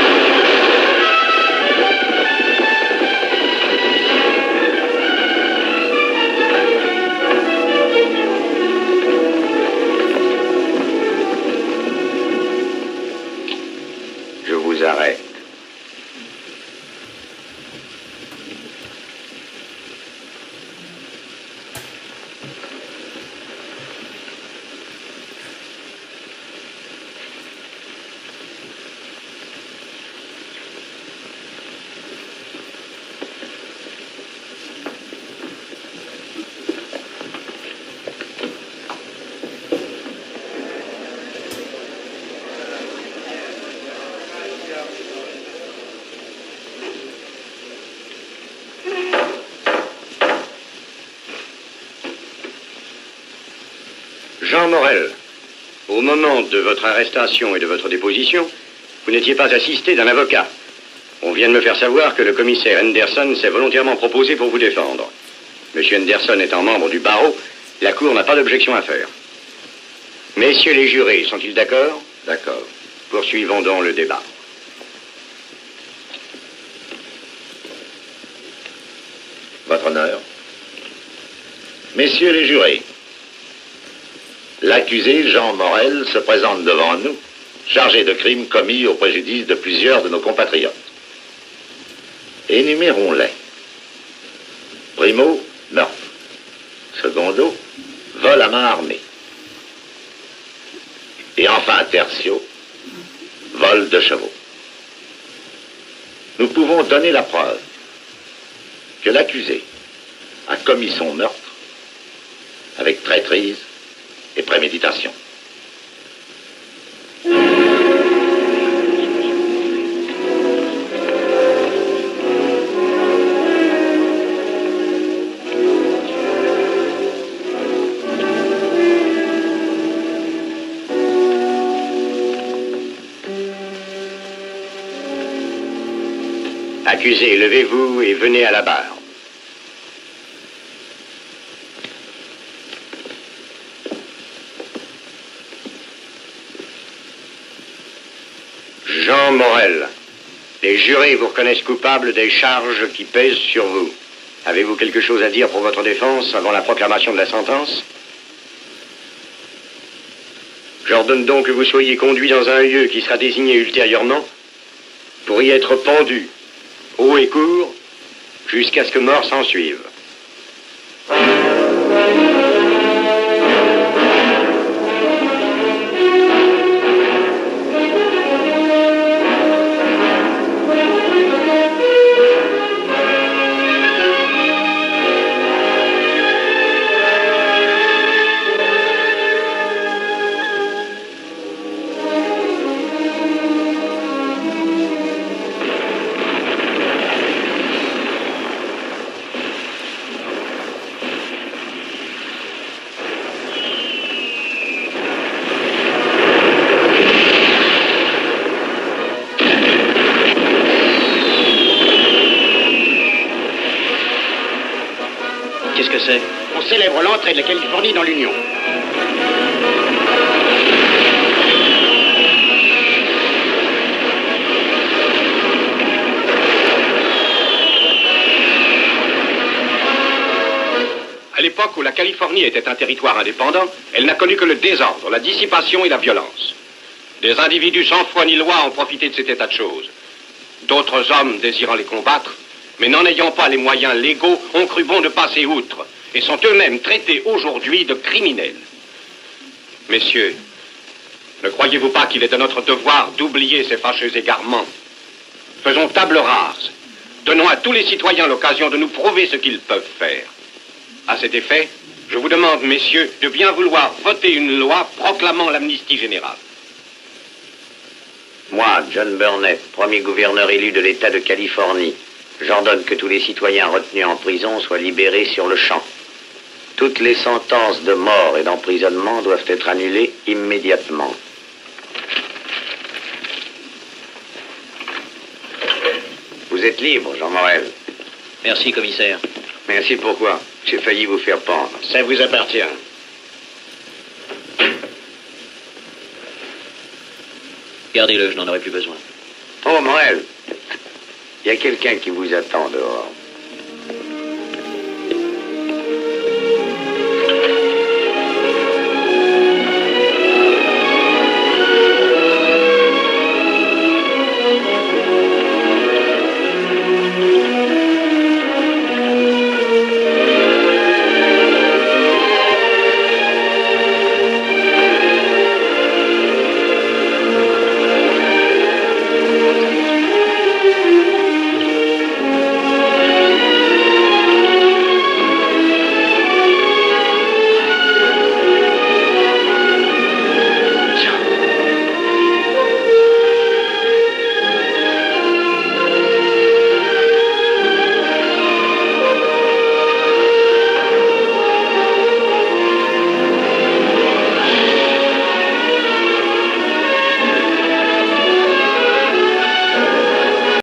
Je vous arrête. Jean Morel, au moment de votre arrestation et de votre déposition, vous n'étiez pas assisté d'un avocat. On vient de me faire savoir que le commissaire Henderson s'est volontairement proposé pour vous défendre. Monsieur Henderson étant membre du barreau, la Cour n'a pas d'objection à faire. Messieurs les jurés, sont-ils d'accord? D'accord. Poursuivons donc le débat. Votre honneur. Messieurs les jurés, l'accusé Jean Morel se présente devant nous, chargé de crimes commis au préjudice de plusieurs de nos compatriotes. Énumérons-les. Primo, meurtre. Secondo, vol à main armée. Et enfin, tertio, vol de chevaux. Nous pouvons donner la preuve que l'accusé a commis son meurtre avec traîtrise et préméditation. Accusé, levez-vous et venez à la barre. Jean Morel, les jurés vous reconnaissent coupable des charges qui pèsent sur vous. Avez-vous quelque chose à dire pour votre défense avant la proclamation de la sentence? J'ordonne donc que vous soyez conduit dans un lieu qui sera désigné ultérieurement pour y être pendu, haut et court, jusqu'à ce que mort s'en suive. Qu'est-ce que c'est? On célèbre l'entrée de la Californie dans l'Union. À l'époque où la Californie était un territoire indépendant, elle n'a connu que le désordre, la dissipation et la violence. Des individus sans foi ni loi ont profité de cet état de choses. D'autres hommes désirant les combattre, mais n'en ayant pas les moyens légaux, ont cru bon de passer outre et sont eux-mêmes traités aujourd'hui de criminels. Messieurs, ne croyez-vous pas qu'il est de notre devoir d'oublier ces fâcheux égarements? Faisons table rase. Donnons à tous les citoyens l'occasion de nous prouver ce qu'ils peuvent faire. À cet effet, je vous demande, messieurs, de bien vouloir voter une loi proclamant l'amnistie générale. Moi, John Burnett, premier gouverneur élu de l'État de Californie, j'ordonne que tous les citoyens retenus en prison soient libérés sur le champ. Toutes les sentences de mort et d'emprisonnement doivent être annulées immédiatement. Vous êtes libre, Jean Morel. Merci, commissaire. Merci, pourquoi? J'ai failli vous faire pendre. Ça vous appartient. Gardez-le, je n'en aurai plus besoin. Oh, Morel, il y a quelqu'un qui vous attend dehors.